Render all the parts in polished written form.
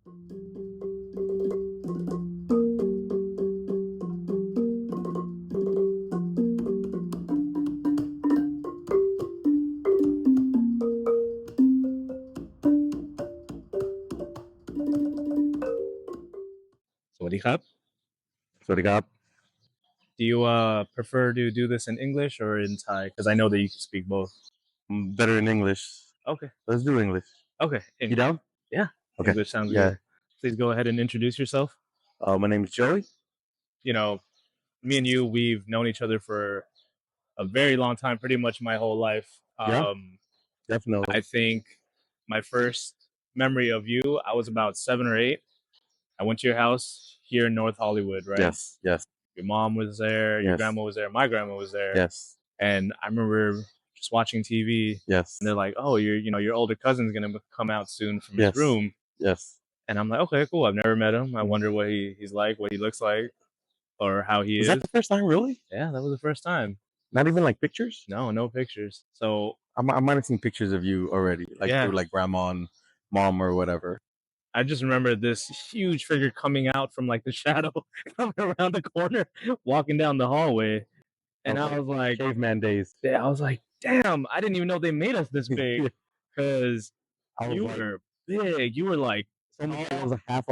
สวัสดีครับ สวัสดีครับ Do you prefer to do this in English or in Thai? Because I know that you can speak both. I'm better in English. Okay. Let's do English. Okay. You down? Yeah. Okay. English sounds Yeah. good. Please go ahead and introduce yourself. My name is Joey. You know, me and you, we've known each other for a very long time, pretty much my whole life. Yeah. Definitely. I think my first memory of you, I was about 7 or 8. I went to your house here in North Hollywood, right? Yes. Yes. Your mom was there, your Yes. grandma was there, my grandma was there. Yes. And I remember just watching TV. Yes. And they're like, "Oh, your older cousin's gonna come out soon from his Yes. room." Yes. And I'm like, "Okay, cool. I've never met him. I wonder what he's like, what he looks like, or how he Was is." that the first time, really? Yeah, that was the first time. Not even like pictures? No pictures. So I might have seen pictures of you already, like Yeah. through like grandma and mom or whatever. I just remember this huge figure coming out from like the shadow, coming around the corner, walking down the hallway. And I was like, Caveman days. yeah, I was like, damn, I didn't even know they made us this big. Because I was you like, were big. You were like, someone was a half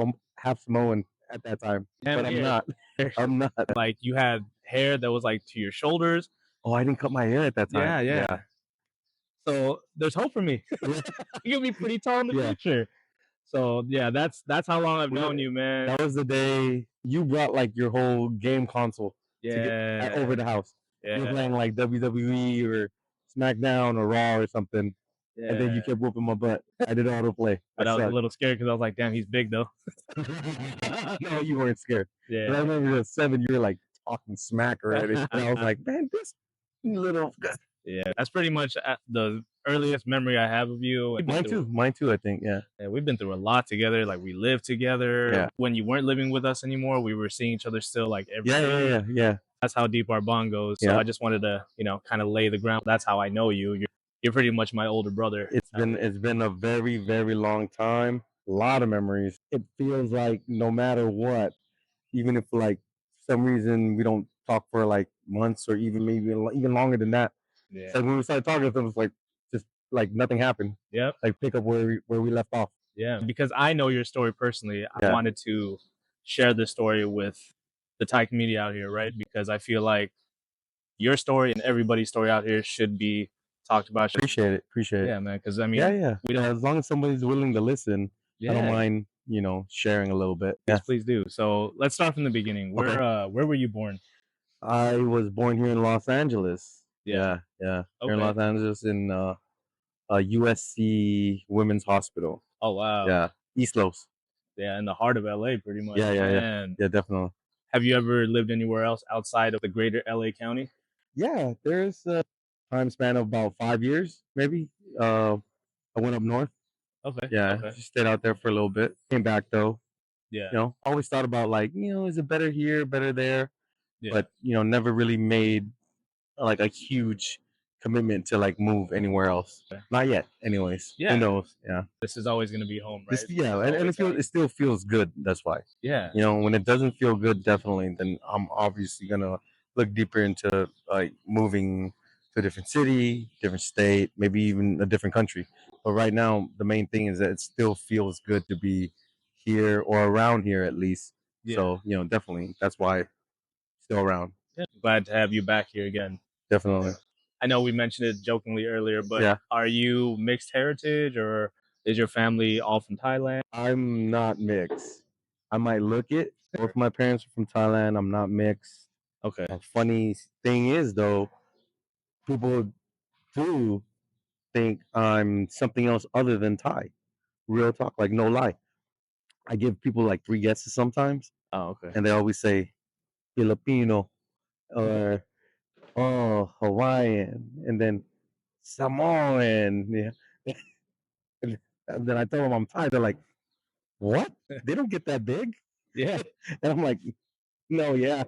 Samoan at that time, Damn but I'm it. not. I'm not. like you had hair that was like to your shoulders. Oh, I didn't cut my hair at that time. Yeah. So there's hope for me. You'll be pretty tall in the Yeah. future. So yeah, that's how long I've known you, man. That was the day you brought like your whole game console to get Yeah. over the house. You were Yeah. playing like WWE or SmackDown or Raw or something, and then you Yeah. kept whooping my butt. I did autoplay. But I was a little scared because I was like, damn, he's big though. No, you weren't scared. But I Yeah. remember at 7, you were like talking smack already, and I was like, man, this little. Yeah. That's pretty much the earliest memory I have of you. Mine too. I think. Yeah. Yeah, we've been through a lot together. Like we lived together. Yeah. When you weren't living with us anymore, we were seeing each other still like every day. Yeah. That's how deep our bond goes. So Yeah. I just wanted to, kind of lay the ground. That's how I know you. You're pretty much my older brother. It's been a very, very long time. A lot of memories. It feels like no matter what, even if like for some reason we don't talk for like months or even maybe even longer than that. Yeah. So when we started talking, it was like just like nothing happened. Yep. Like pick up where we left off. Yeah. Because I know your story personally. I Yeah. wanted to share this story with the Thai community out here, right? Because I feel like your story and everybody's story out here should be talked about. Appreciate it. Yeah, man. Because I mean, Yeah. we don't. As long as somebody's willing to listen, Yeah. I don't mind, sharing a little bit. Please do. So let's start from the beginning. Where were you born? I was born here in Los Angeles. Yeah. Here in Okay. Los Angeles in USC Women's Hospital. Oh wow. Yeah, East Los. Yeah, in the heart of LA, pretty much. Yeah. Man. Yeah, definitely. Have you ever lived anywhere else outside of the greater LA County? Yeah, there's a time span of about 5 years, maybe. I went up north. Okay. Yeah, Okay. just stayed out there for a little bit. Came back though. Yeah. Always thought about like, is it better here, better there? Yeah. But never really made like a huge commitment to like move anywhere else. Okay. Not yet, anyways. Yeah. Who knows? Yeah. This is always gonna be home, right? And it still feels good. That's why. Yeah. When it doesn't feel good, definitely, then I'm obviously gonna look deeper into like moving to a different city, different state, maybe even a different country. But right now, the main thing is that it still feels good to be here or around here at least. Yeah. So definitely, that's why still around. Yeah. Glad to have you back here again. Definitely. I know we mentioned it jokingly earlier, but Yeah. are you mixed heritage or is your family all from Thailand? I'm not mixed. I might look it. Both my parents are from Thailand. I'm not mixed. Okay. The funny thing is, though, people do think I'm something else other than Thai. Real talk, like no lie. I give people like 3 guesses sometimes, Oh, okay. and they always say Filipino or Hawaiian, and then Samoan. Yeah. And then I tell them I'm Thai. They're like, "What? They don't get that big?" Yeah. And I'm like, "No, yeah."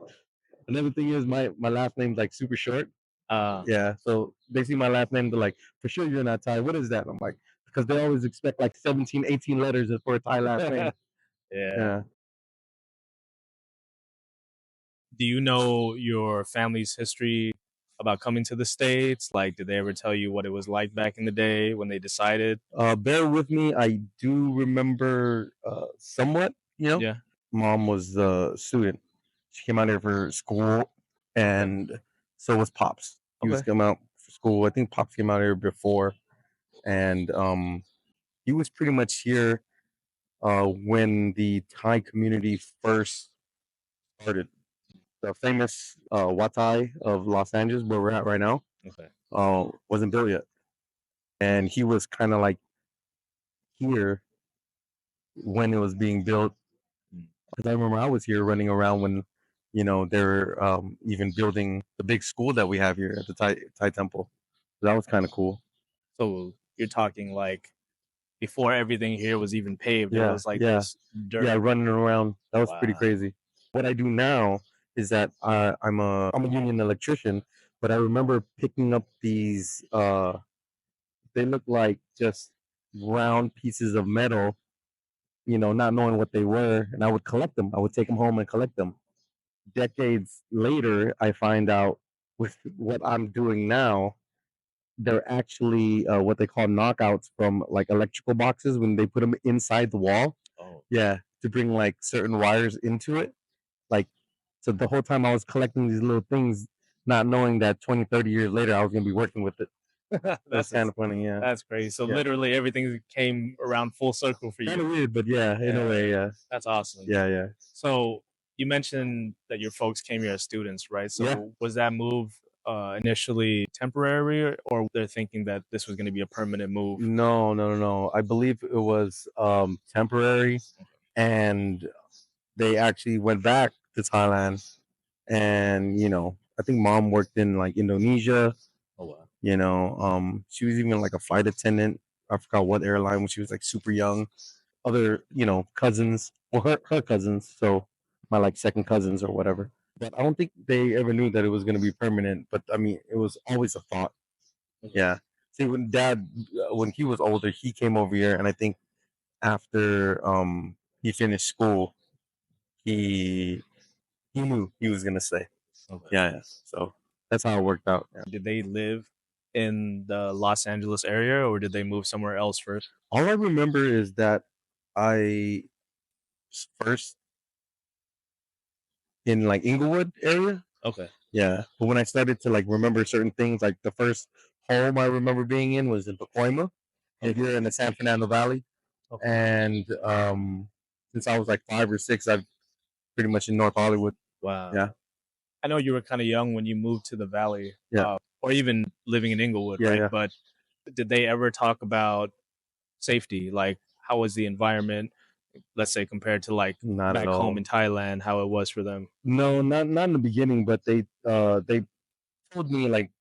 Another thing is my last name's like super short. Yeah, so they see my last name, they're like, "For sure you're not Thai. What is that?" I'm like, because they always expect like 17, 18 letters for a Thai last name. Yeah. Yeah. Do you know your family's history about coming to the States? Like, did they ever tell you what it was like back in the day when they decided? Bear with me. I do remember somewhat. Yeah. Mom was a student. She came out here for school, and so was Pops. He was Okay. coming out for school. I think Pops came out here before, and he was pretty much here when the Thai community first started. The famous Wat Thai of Los Angeles, where we're at right now, Okay. wasn't built yet, and he was kind of like here when it was being built. Because I remember I was here running around when, they were even building the big school that we have here at the Thai Temple. So that was kind of cool. So you're talking like before everything here was even paved, it Yeah, was like yeah, this dirt. yeah. Running around, that was pretty Wow. crazy. What I do now is that I'm a union electrician, but I remember picking up these. They look like just round pieces of metal, not knowing what they were, and I would collect them. I would take them home and collect them. Decades later, I find out with what I'm doing now, they're actually what they call knockouts from like electrical boxes when they put them inside the wall. Oh. Yeah, to bring like certain wires into it. Like, so the whole time I was collecting these little things, not knowing that 20, 30 years later I was going to be working with it. That's kind of funny. Yeah. That's crazy. So Yeah. literally everything came around full circle for Kind you. of weird, but yeah, in a way, yeah. That's awesome. Yeah, yeah. So you mentioned that your folks came here as students, right? So Yeah. was that move initially temporary, or they're thinking that this was going to be a permanent move? No. I believe it was temporary, and they actually went back to Thailand, and I think mom worked in like Indonesia. Oh wow. She was even like a flight attendant. I forgot what airline when she was like super young. Other, cousins, well, her cousins, so my like second cousins or whatever. But I don't think they ever knew that it was going to be permanent. But I mean, it was always a thought. Yeah. See, when dad, when he was older, he came over here, and I think after he finished school, he knew he was gonna stay. Okay. Yeah. So that's how it worked out. Yeah. Did they live in the Los Angeles area, or did they move somewhere else first? All I remember is that I first in like Inglewood area. Okay. Yeah. But when I started to like remember certain things, like the first home I remember being in was in Pacoima, here in the San Fernando Valley. Okay. And since I was like 5 or 6, I've pretty much in North Hollywood. Wow. Yeah. I know you were kind of young when you moved to the Valley, Yeah. or even living in Inglewood, Yeah, right? yeah. But did they ever talk about safety? Like, how was the environment, let's say, compared to like Not at back home all. in Thailand, how it was for them? No, not in the beginning, but they told me like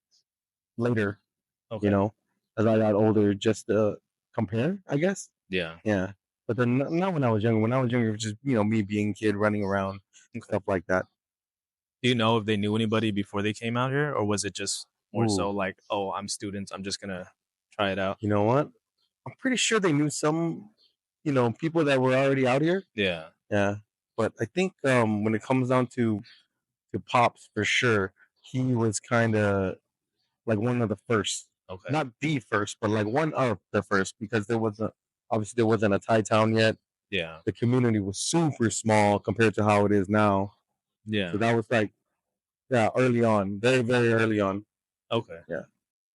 later, Okay. as I got older, just to compare, I guess. Yeah. Yeah. But then not when I was younger. When I was younger, it was just me being a kid running around, Okay. stuff like that. Do you know if they knew anybody before they came out here, or was it just more so Ooh. like, oh, I'm students, I'm just gonna try it out? You know what? I'm pretty sure they knew some, people that were already out here. Yeah. Yeah. But I think when it comes down to Pops, for sure, he was kind of like one of the first. Okay. Not the first, but like one of the first, because obviously there wasn't a Thai town yet. Yeah. The community was super small compared to how it is now. Yeah. So that was like, yeah, early on, very, very early on. Okay. Yeah.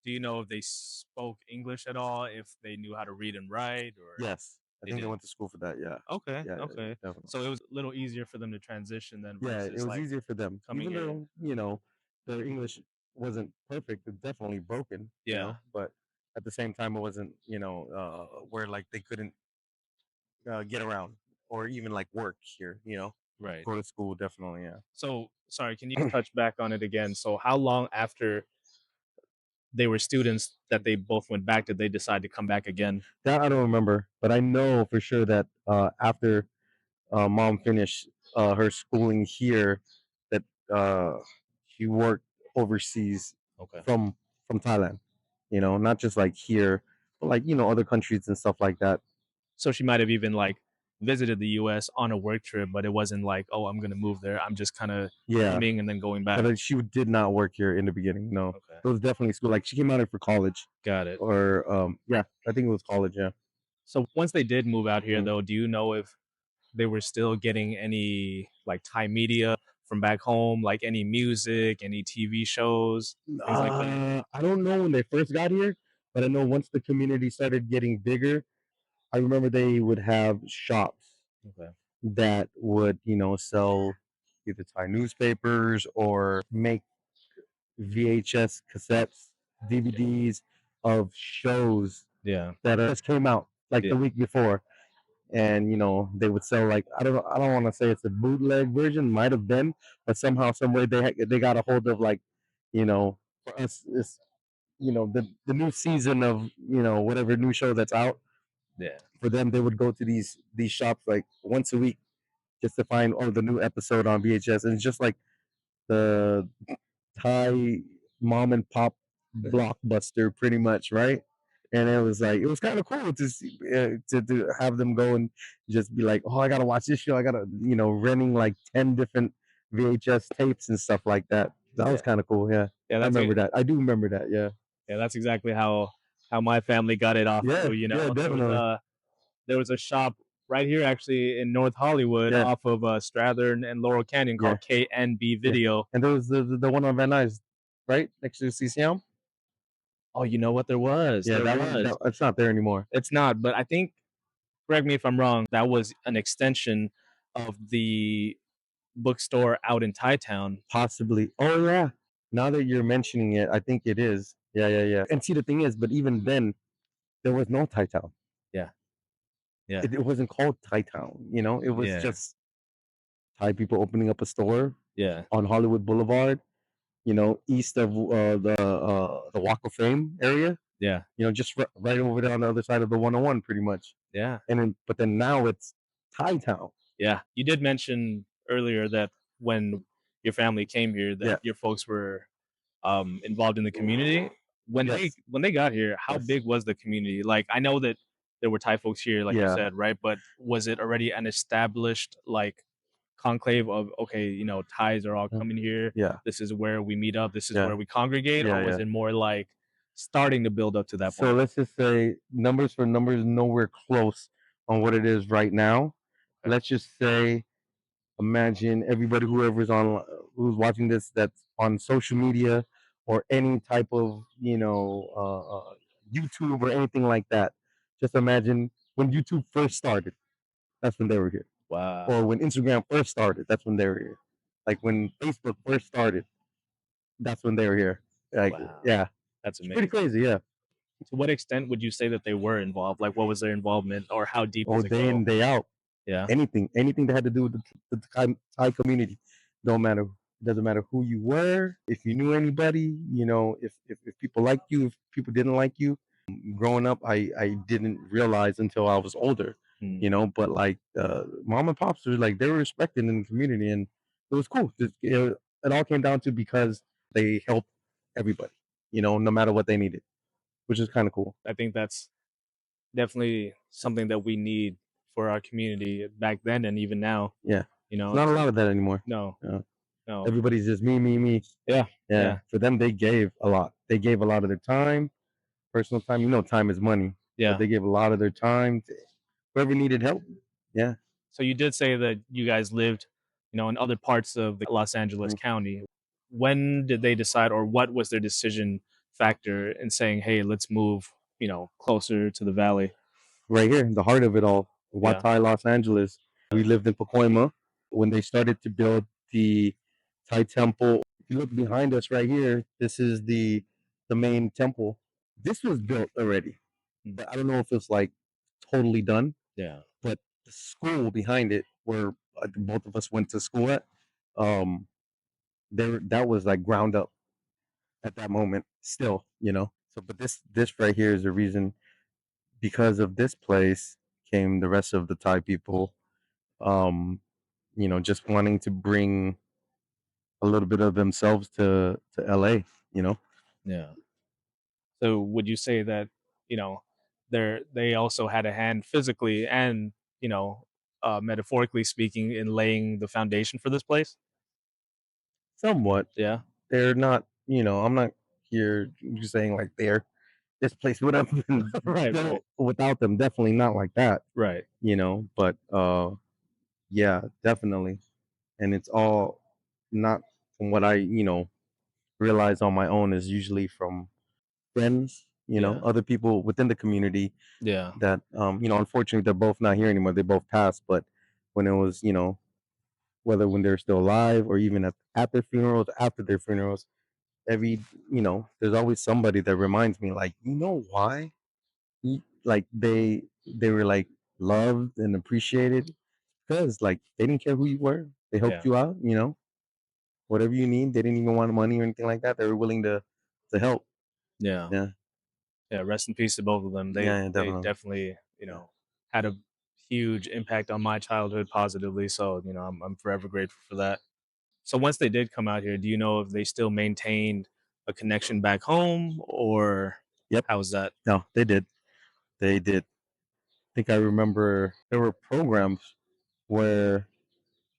Do you know if they spoke English at all? If they knew how to read and write, or Yes. I They think they did. went to school for that. Yeah. Okay, Yeah, okay. definitely. So it was a little easier for them to transition than Yeah, it versus was like easier for them. coming Even here. though, their English wasn't perfect, it's definitely broken, Yeah. but at the same time, it wasn't, where like they couldn't get around or even like work here, Right. go to school, definitely, yeah. So sorry, can you touch back on it again? So how long after they were students that they both went back did they decide to come back again? That I don't remember, but I know for sure that after mom finished her schooling here, that uh, she worked overseas Okay. from Thailand. Not just like here, but like other countries and stuff like that. So she might have even like visited the U.S. on a work trip, but it wasn't like, oh, I'm gonna move there. I'm just kind of Yeah, filming and then going back. but she did not work here in the beginning. No, Okay, it was definitely school. Like she came out here for college, got it. or yeah, I think it was college. Yeah. So once they did move out here, Mm. though, do you know if they were still getting any like Thai media from back home, like any music, any TV shows, things like that? I don't know when they first got here, but I know once the community started getting bigger, I remember they would have shops Okay. that would, sell either Thai newspapers or make VHS cassettes, DVDs of shows Yeah. that just came out like Yeah. the week before. And they would sell, like, I don't want to say it's a bootleg version, might have been, but somehow some way they got a hold of, like, for us it's the new season of whatever new show that's out. Yeah. For them, they would go to these shops like once a week just to find the new episode on VHS, and it's just like the Thai mom and pop blockbuster, pretty much, right? And it was kind of cool to see, to have them go and just be like, oh, I gotta watch this show. I gotta, renting like 10 different VHS tapes and stuff like that. That was Yeah. kind of cool. Yeah, Yeah, I that's remember that. I do remember that. Yeah. yeah, that's exactly how my family got it off Yeah. too. Yeah. Definitely. There was a shop right here actually in North Hollywood Yeah. off of Strathern and Laurel Canyon Yeah. called KNB Yeah. Video. And there was the one on Van Nuys, right next to CCM. Oh, you know what? There was. Yeah, There that one. was. It's not there anymore. It's not, but I think, correct me if I'm wrong, that was an extension of the bookstore out in Thai Town. Possibly. Oh yeah. Now that you're mentioning it, I think it is. Yeah, yeah, yeah. And see, the thing is, but even then, there was no Thai Town. Yeah. Yeah. It wasn't called Thai Town. It was Yeah. just Thai people opening up a store Yeah. on Hollywood Boulevard. East of the Walk of Fame area. Yeah. Just right over there on the other side of the 101, pretty much. Yeah. But then now it's Thai Town. Yeah. You did mention earlier that when your family came here, that Yeah. your folks were involved in the community. When Yes. they got here, how Yes. big was the community? Like, I know that there were Thai folks here, like you Yeah. said, right? But was it already an established like conclave of, okay, Thais are all coming here. Yeah. This is where we meet up. This is Yeah. where we congregate. Yeah, Or was yeah. it more like starting to build up to that So point? let's just say numbers for numbers, nowhere close on what it is right now. Okay. Let's just say, imagine everybody, who's watching this, that's on social media or any type of YouTube or anything like that. Just imagine when YouTube first started, that's when they were here. Wow. Or when Instagram first started, that's when they were here. Like when Facebook first started, that's when they were here. Like, Wow. yeah, That's it's pretty amazing. crazy. Yeah. To what extent would you say that they were involved? Like, what was their involvement, or how deep Oh, does it day in, go? day out. Yeah. Anything that had to do with the Thai community. Don't matter. It doesn't matter who you were, if you knew anybody, if people liked you, if people didn't like you. Growing up, I didn't realize until I was older, but like mom and pops were like, they were respected in the community, and it was cool. It all came down to because they helped everybody, no matter what they needed, which is kind of cool. I think that's definitely something that we need for our community back then and even now. Yeah. You know, There's not a lot of that anymore. no, Yeah. no. Everybody's just me, me, me. Yeah. Yeah. Yeah. For them, they gave a lot. They gave a lot of their time, personal time. Time is money. Yeah. But they gave a lot of their time to whoever needed help. Yeah. So you did say that you guys lived, in other parts of the Los Angeles Mhm. County. When did they decide, or what was their decision factor in saying, "Hey, let's move, closer to the valley"? Right here, the heart of it all, Wat Yeah. Thai, Los Angeles. We lived in Pacoima when they started to build the Thai temple. If you look behind us right here, this is the main temple. This was built already, but I don't know if it's like totally done. Yeah. But the school behind it, where both of us went to school at, there that was like ground up at that moment. Still. So, but this right here is the reason. Because of this place came the rest of the Thai people, just wanting to bring a little bit of themselves to LA. Yeah. So would you say that, they also had a hand physically and, metaphorically speaking, in laying the foundation for this place? Somewhat. Yeah. They're not, I'm not here just saying like this place would have been Right, built right, without them. Definitely not like that, right. but yeah, definitely. And it's all not from what I, realize on my own, is usually from friends, Yeah, other people within the community yeah, that, unfortunately they're both not here anymore. They both passed, but when it was, whether when they're still alive or even at their funerals, after their funerals, every, there's always somebody that reminds me, like, why? Like they were like loved and appreciated because like they didn't care who you were. They helped yeah, you out, whatever you need. They didn't even want money or anything like that. They were willing to help. yeah, Yeah, yeah. Rest in peace to both of them. yeah, yeah, They definitely. definitely, Yeah. had a huge impact on my childhood positively. So, I'm forever grateful for that. So once they did come out here, do you know if they still maintained a connection back home, or Yep. how was that? No, they did. They did. I think I remember there were programs where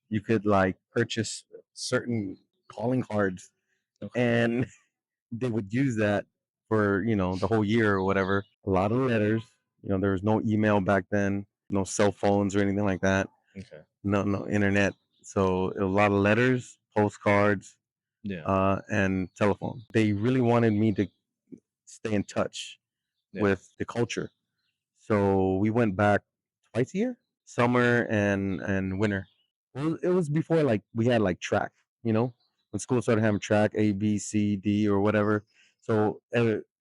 you could like purchase certain calling cards, Okay. and they would use that for the whole year or whatever. A lot of letters. There was no email back then, no cell phones or anything like that. Okay. No internet. So a lot of letters, postcards, Yeah. and telephone. They really wanted me to stay in touch Yeah. with the culture. So we went back twice a year, summer and winter. It was before like we had like track, when school started having track A, B, C, D, or whatever. So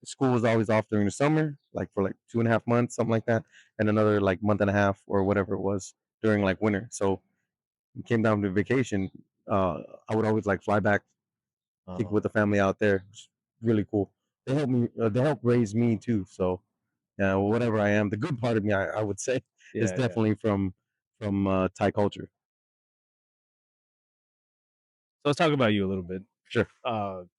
school was always off during the summer, like for like 2.5 months, something like that, and another like month and a half or whatever it was during like winter. So we came down to vacation. I would always like fly back, kick with the family out there. It's really cool. They helped me. They helped raise me too. So yeah, whatever I am, the good part of me, I would say, is Yeah. Yeah. definitely from Thai culture. So let's talk about you a little bit. Sure.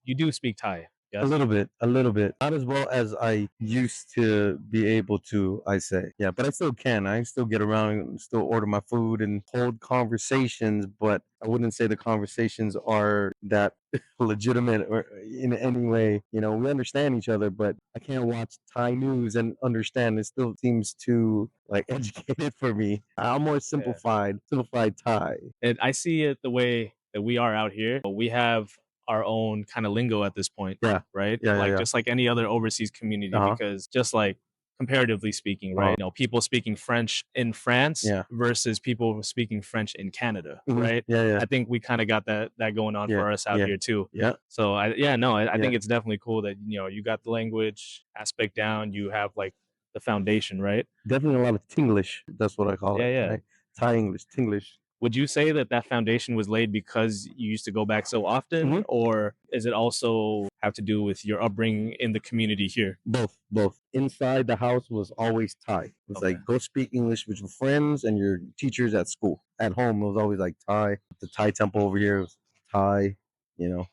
You do speak Thai, A yes? little bit, a little bit. Not as well as I used to be able to, I say. Yeah, but I still can. I still get around and still order my food and hold conversations, but I wouldn't say the conversations are that legitimate or in any way. We understand each other, but I can't watch Thai news and understand. It still seems too like educated for me. I'm more Yeah. simplified Thai. And I see it the way that we are out here. We have our own kind of lingo at this point, Yeah, right? yeah, yeah, Like yeah. just like any other overseas community, Uh huh. because just like comparatively speaking, Uh huh. right? People speaking French in France Yeah. versus people speaking French in Canada, Mhm. right? Yeah, yeah, I think we kind of got that going on yeah, for us out yeah, here too. yeah, So yeah, no, I yeah. think it's definitely cool that you got the language aspect down. You have like the foundation, right? Definitely a lot of Tinglish. That's what I call Yeah, it, yeah. right? Thai English, Tinglish. Would you say that foundation was laid because you used to go back so often, Hmm. or is it also have to do with your upbringing in the community here? Both, both. Inside the house was always Thai. It was Okay. like go speak English with your friends and your teachers at school. At home, it was always like Thai. The Thai temple over here was Thai. You know.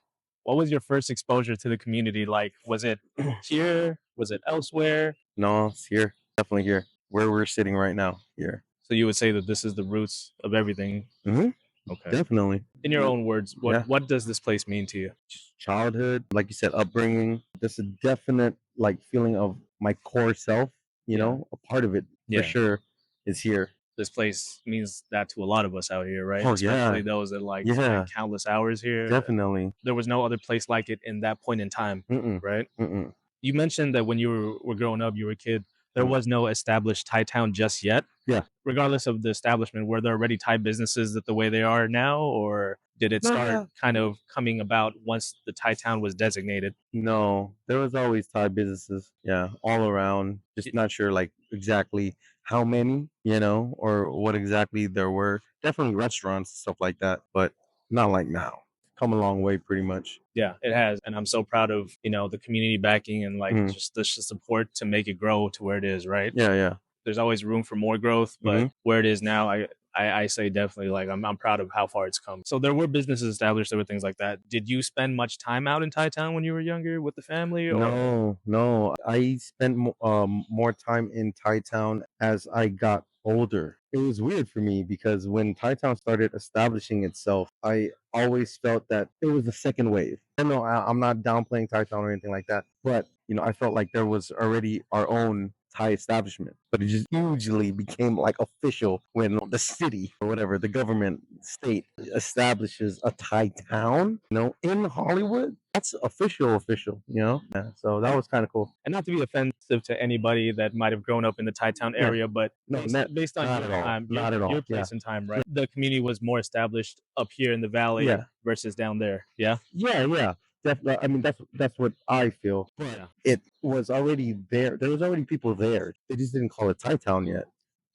What was your first exposure to the community like? Was it here? Was it elsewhere? No, it's here. Definitely here. Where we're sitting right now. Here. So you would say that this is the roots of everything. Hmm. Okay. Definitely. In your own words, Yeah. what does this place mean to you? Just childhood, like you said, upbringing. There's a definite like feeling of my core self. Yeah. A part of it for Yeah. sure is here. This place means that to a lot of us out here, right? Oh Especially yeah, those that like yeah, spend countless hours here. definitely. There was no other place like it in that point in time, Mm-mm, right? mm-mm, You mentioned that when you were growing up, you were a kid, there mm. was no established Thai town just yet. Yeah. Regardless of the establishment, were there already Thai businesses that the way they are now, or did it start Nah, kind of coming about once the Thai town was designated? no, there was always Thai businesses. Yeah, all around. Just not sure like exactly how many, or what exactly there were. Definitely restaurants, stuff like that, but not like now. Come a long way, pretty much. Yeah, it has, and I'm so proud of the community backing and like Mm. just the support to make it grow to where it is. Right? Yeah, yeah. There's always room for more growth, but Hmm. where it is now, I say definitely like I'm proud of how far it's come. So there were businesses established, there were things like that. Did you spend much time out in Thai town when you were younger with the family, or No, no. I spent more time in Thai town as I got older. it was weird for me because when Thai Town started establishing itself, I always felt that it was the second wave. I know I'm not downplaying Thai Town or anything like that, but I felt like there was already our own Thai establishment, but it just hugely became like official when the city or whatever the government state establishes a Thai town, in Hollywood. That's official. Yeah, so that And was kind of cool. and not to be offensive to anybody that might have grown up in the Thai Town Yeah, area, but no, based on not your at all, time, not at your all. Yeah, place and time, right? The community was more established up here in the valley yeah. versus down there. Yeah. Yeah, yeah. Definitely. I mean, that's what I feel. But Yeah. it was already there. There was already people there. They just didn't call it Thai Town yet.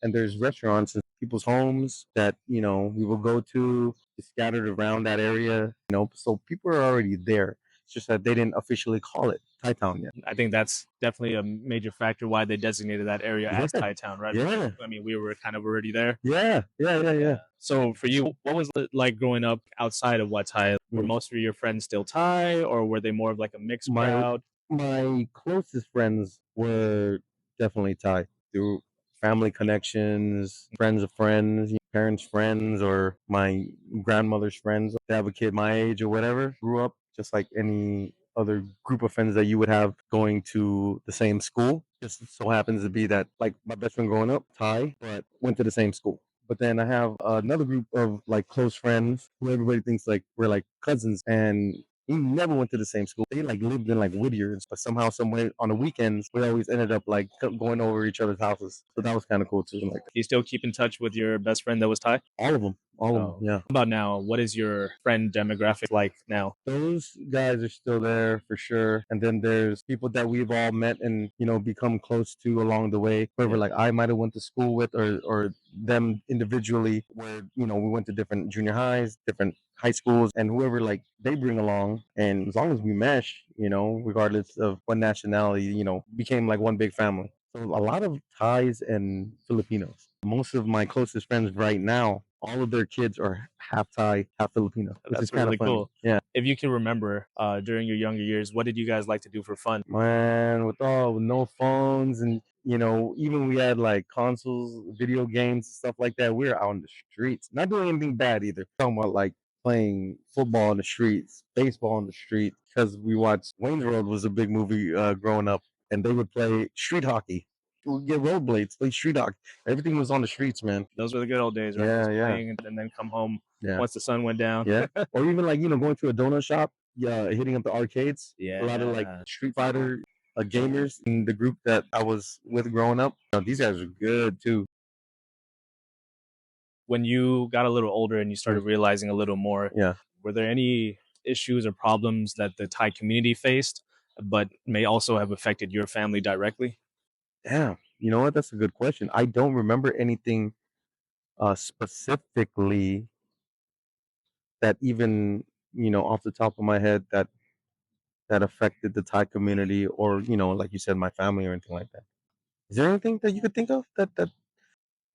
And there's restaurants and people's homes that we will go to, scattered around that area. So people are already there. It's just that they didn't officially call it Thai Town yet. I think that's definitely a major factor why they designated that area as Yeah, Thai Town, right? yeah, I mean, we were kind of already there. yeah, yeah, yeah, yeah. So for you, what was it like growing up outside of Wat Thai? Were Mm. most of your friends still Thai, or were they more of like a mixed My crowd? my closest friends were definitely Thai through family connections, friends of friends, parents' friends, or my grandmother's friends. They have a kid my age or whatever. Grew up just like any other group of friends that you would have going to the same school. Just so happens to be that like my best friend growing up, Thai, but went to the same school. But then I have another group of like close friends who everybody thinks like we're like cousins, and we never went to the same school. They like lived in like Whittier, but somehow, some way, on the weekends, we always ended up like going over each other's houses. So that was kind of cool too. Like Do you still keep in touch with your best friend that was Thai? all of them, Oh, yeah. how about now? What is your friend demographic like now? Those guys are still there for sure. And then there's people that we've all met and become close to along the way. Whoever Yeah. like I might have went to school with, or them individually, where we went to different junior highs, different high schools, and whoever like they bring along. And as long as we mesh, regardless of what nationality, became like one big family. So a lot of Thais and Filipinos. Most of my closest friends right now, all of their kids are half Thai, half Filipino, which is That's kind of really funny. cool. Yeah, If you can remember, during your younger years, what did you guys like to do for fun? man, with no phones, and even we had like consoles, video games, stuff like that. We were out in the streets, not doing anything bad either. Talking about like playing football in the streets, baseball in the street, because we watched Wayne's World was a big movie growing up, and they would play street hockey. We'd get rollerblades, play street hockey. Everything was on the streets, man. Those were the good old days, right? Yeah, Just yeah, playing and then come home yeah, once the sun went down. yeah. Or even like going to a donut shop, yeah, hitting up the arcades. A lot of like Yeah. Street Fighter gamers in the group that I was with growing up. These guys are good too. When you got a little older and you started Mm. realizing a little more, Yeah. were there any issues or problems that the Thai community faced, but may also have affected your family directly? Yeah. You know what? That's a good question. I don't remember anything specifically that even off the top of my head that affected the Thai community, or like you said, my family or anything like that. Is there anything that you could think of that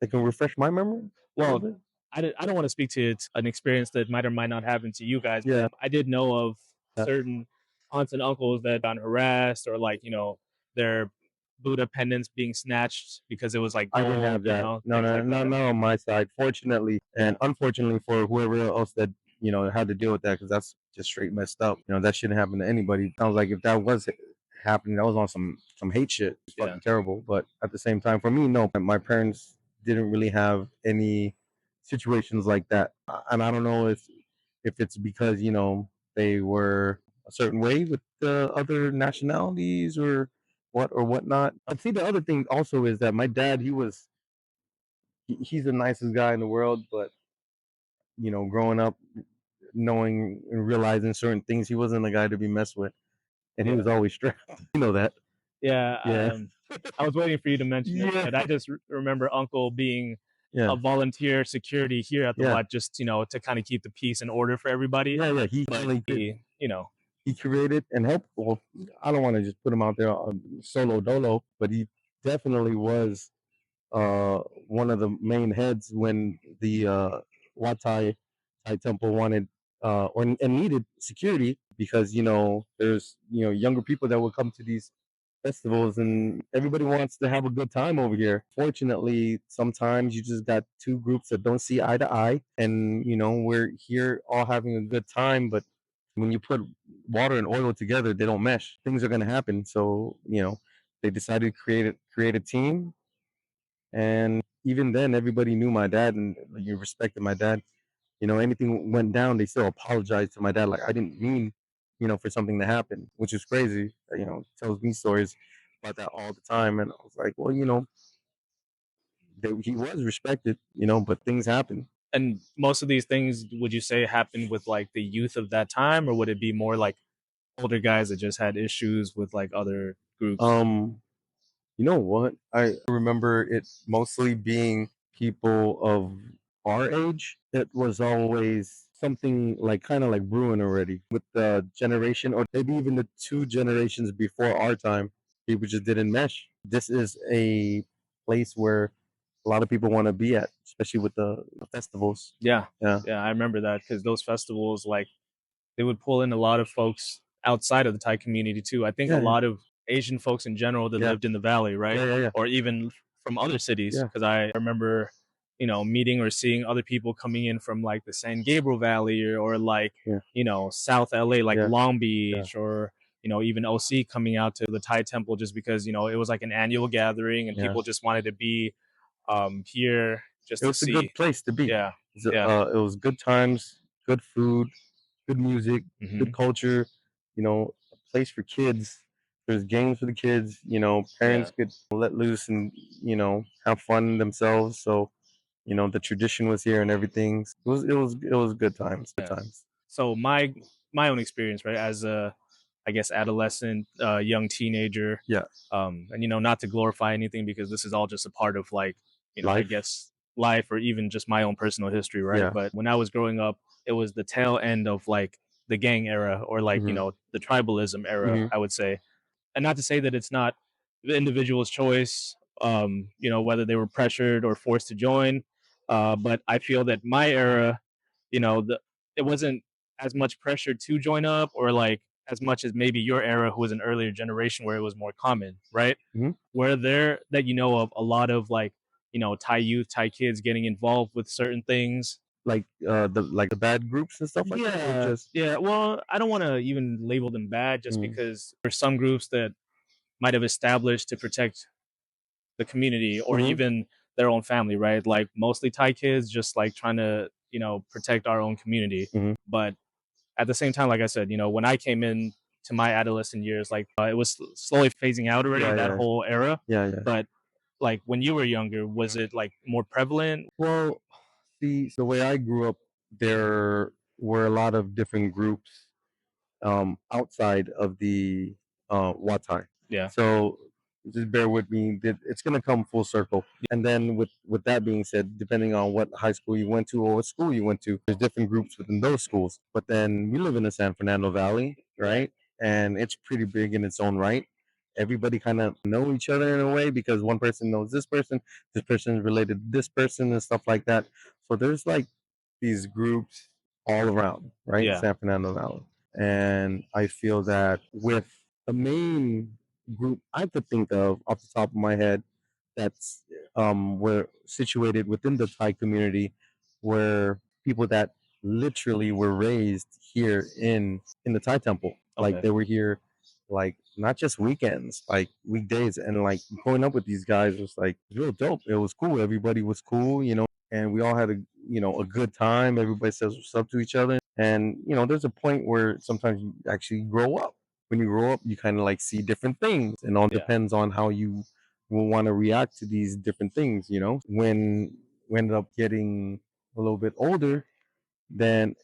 can refresh my memory a little Well, bit? I don't want to speak to an experience that might or might not happen to you guys, Yeah. but I did know of Yeah. certain aunts and uncles that got harassed or like, their Buddha pendants being snatched because it was like I didn't gold, have that. No, things no, like no, that. not on my side. Fortunately, Yeah. and unfortunately for whoever else that had to deal with that, because that's just straight messed up. That shouldn't happen to anybody. Sounds like if that was happening, that was on some hate shit. It's Yeah. fucking terrible. But at the same time, for me, no, my parents didn't really have any situations like that, and I don't know if it's because they were a certain way with the other nationalities or what or whatnot. I'd say the other thing also is that my dad, he's the nicest guy in the world, but growing up, knowing and realizing certain things, he wasn't the guy to be messed with, and he Yeah. was always strapped. You know that? Yeah. Yeah, I was waiting for you to mention it, yeah, but I just remember Uncle being yeah, a volunteer security here at the yeah, Wat, just to kind of keep the peace and order for everybody. yeah, yeah. He But finally did. he He created and helped. Well, I don't want to just put him out there solo dolo, but he definitely was uh, one of the main heads when the Wat Thai temple wanted and needed security, because there's younger people that would come to these festivals, and everybody wants to have a good time over here. Fortunately, sometimes you just got two groups that don't see eye to eye, and we're here all having a good time, but when you put water and oil together, they don't mesh. Things are going to happen. So, they decided to create a team, and even then everybody knew my dad and you respected my dad. Anything went down, they still apologized to my dad. Like, I didn't mean, for something to happen, which is crazy. Tells me stories about that all the time. And I was like, well, he was respected, but things happen. And most of these things, would you say, happened with like the youth of that time, or would it be more like older guys that just had issues with like other groups? You know what? I remember it mostly being people of our age. It was always something like kind of like brewing already with the generation, or maybe even the two generations before our time. People just didn't mesh. This is a place where a lot of people want to be at, especially with the festivals. Yeah, Yeah. yeah, I remember that because those festivals, like, they would pull in a lot of folks outside of the Thai community too. I think a Yeah. Yeah. lot of Asian folks in general that Yeah. lived in the valley, right? Yeah. Yeah. Yeah. Or even from other cities, Yeah. because I remember, meeting or seeing other people coming in from like the San Gabriel Valley, or like, Yeah. South LA, like Yeah. Long Yeah. Beach, or even OC, coming out to the Thai temple just because it was like an annual gathering and Yeah. people just wanted to be here just It to was a good see. place to be. Yeah, yeah. It was good times, good food, good music, good Hmm. culture. A place for kids. There's games for the kids. Yeah. Parents could let loose and have fun themselves. So the tradition was here and everything. It was good times. Good Yeah. times. So my own experience, right, as a, I guess, adolescent, young teenager, Yeah. and not to glorify anything because this is all just a part of like, I Life. guess, life, or even just my own personal history, right? Yeah. But when I was growing up, it was the tail end of like the gang era, or like Hmm. the tribalism era, Hmm. I would say. And not to say that it's not the individual's choice, whether they were pressured or forced to join, but I feel that my era, it wasn't as much pressure to join up, or like as much as maybe your era, who was an earlier generation where it was more common, right? Hmm. Where there that of a lot of like, Thai youth, Thai kids getting involved with certain things. Like the bad groups and stuff like that, or Yeah, just. yeah. Well, I don't want to even label them bad, just Mm. because there's some groups that might have established to protect the community, or Hmm. even their own family, right? Like mostly Thai kids just like trying to, protect our own community. Hmm. But at the same time, like I said, when I came in to my adolescent years, like, it was slowly phasing out already, Yeah. that Yeah. whole era. Yeah. Yeah. But like when you were younger, was it like more prevalent? Well, see, the way I grew up, there were a lot of different groups outside of the Wat Thai. Yeah. So just bear with me. It's going to come full circle. And then with that being said, depending on what high school you went to or what school you went to, there's different groups within those schools. But then we live in the San Fernando Valley, right? And it's pretty big in its own right. Everybody kind of know each other in a way because one person knows this person is related to this person and stuff like that. So there's like these groups all around, right? Yeah. San Fernando Valley. And I feel that with the main group I could think of off the top of my head that's were situated within the Thai community were people that literally were raised here in the Thai temple. Like Okay. they were here like not just weekends, like weekdays, and like growing up with these guys was like real dope. It was cool. Everybody was cool, and we all had a good time. Everybody says what's up to each other, and there's a point where sometimes you actually grow up. When you grow up, you kind of like see different things, and all Yeah. depends on how you will want to react to these different things. When we ended up getting a little bit older, then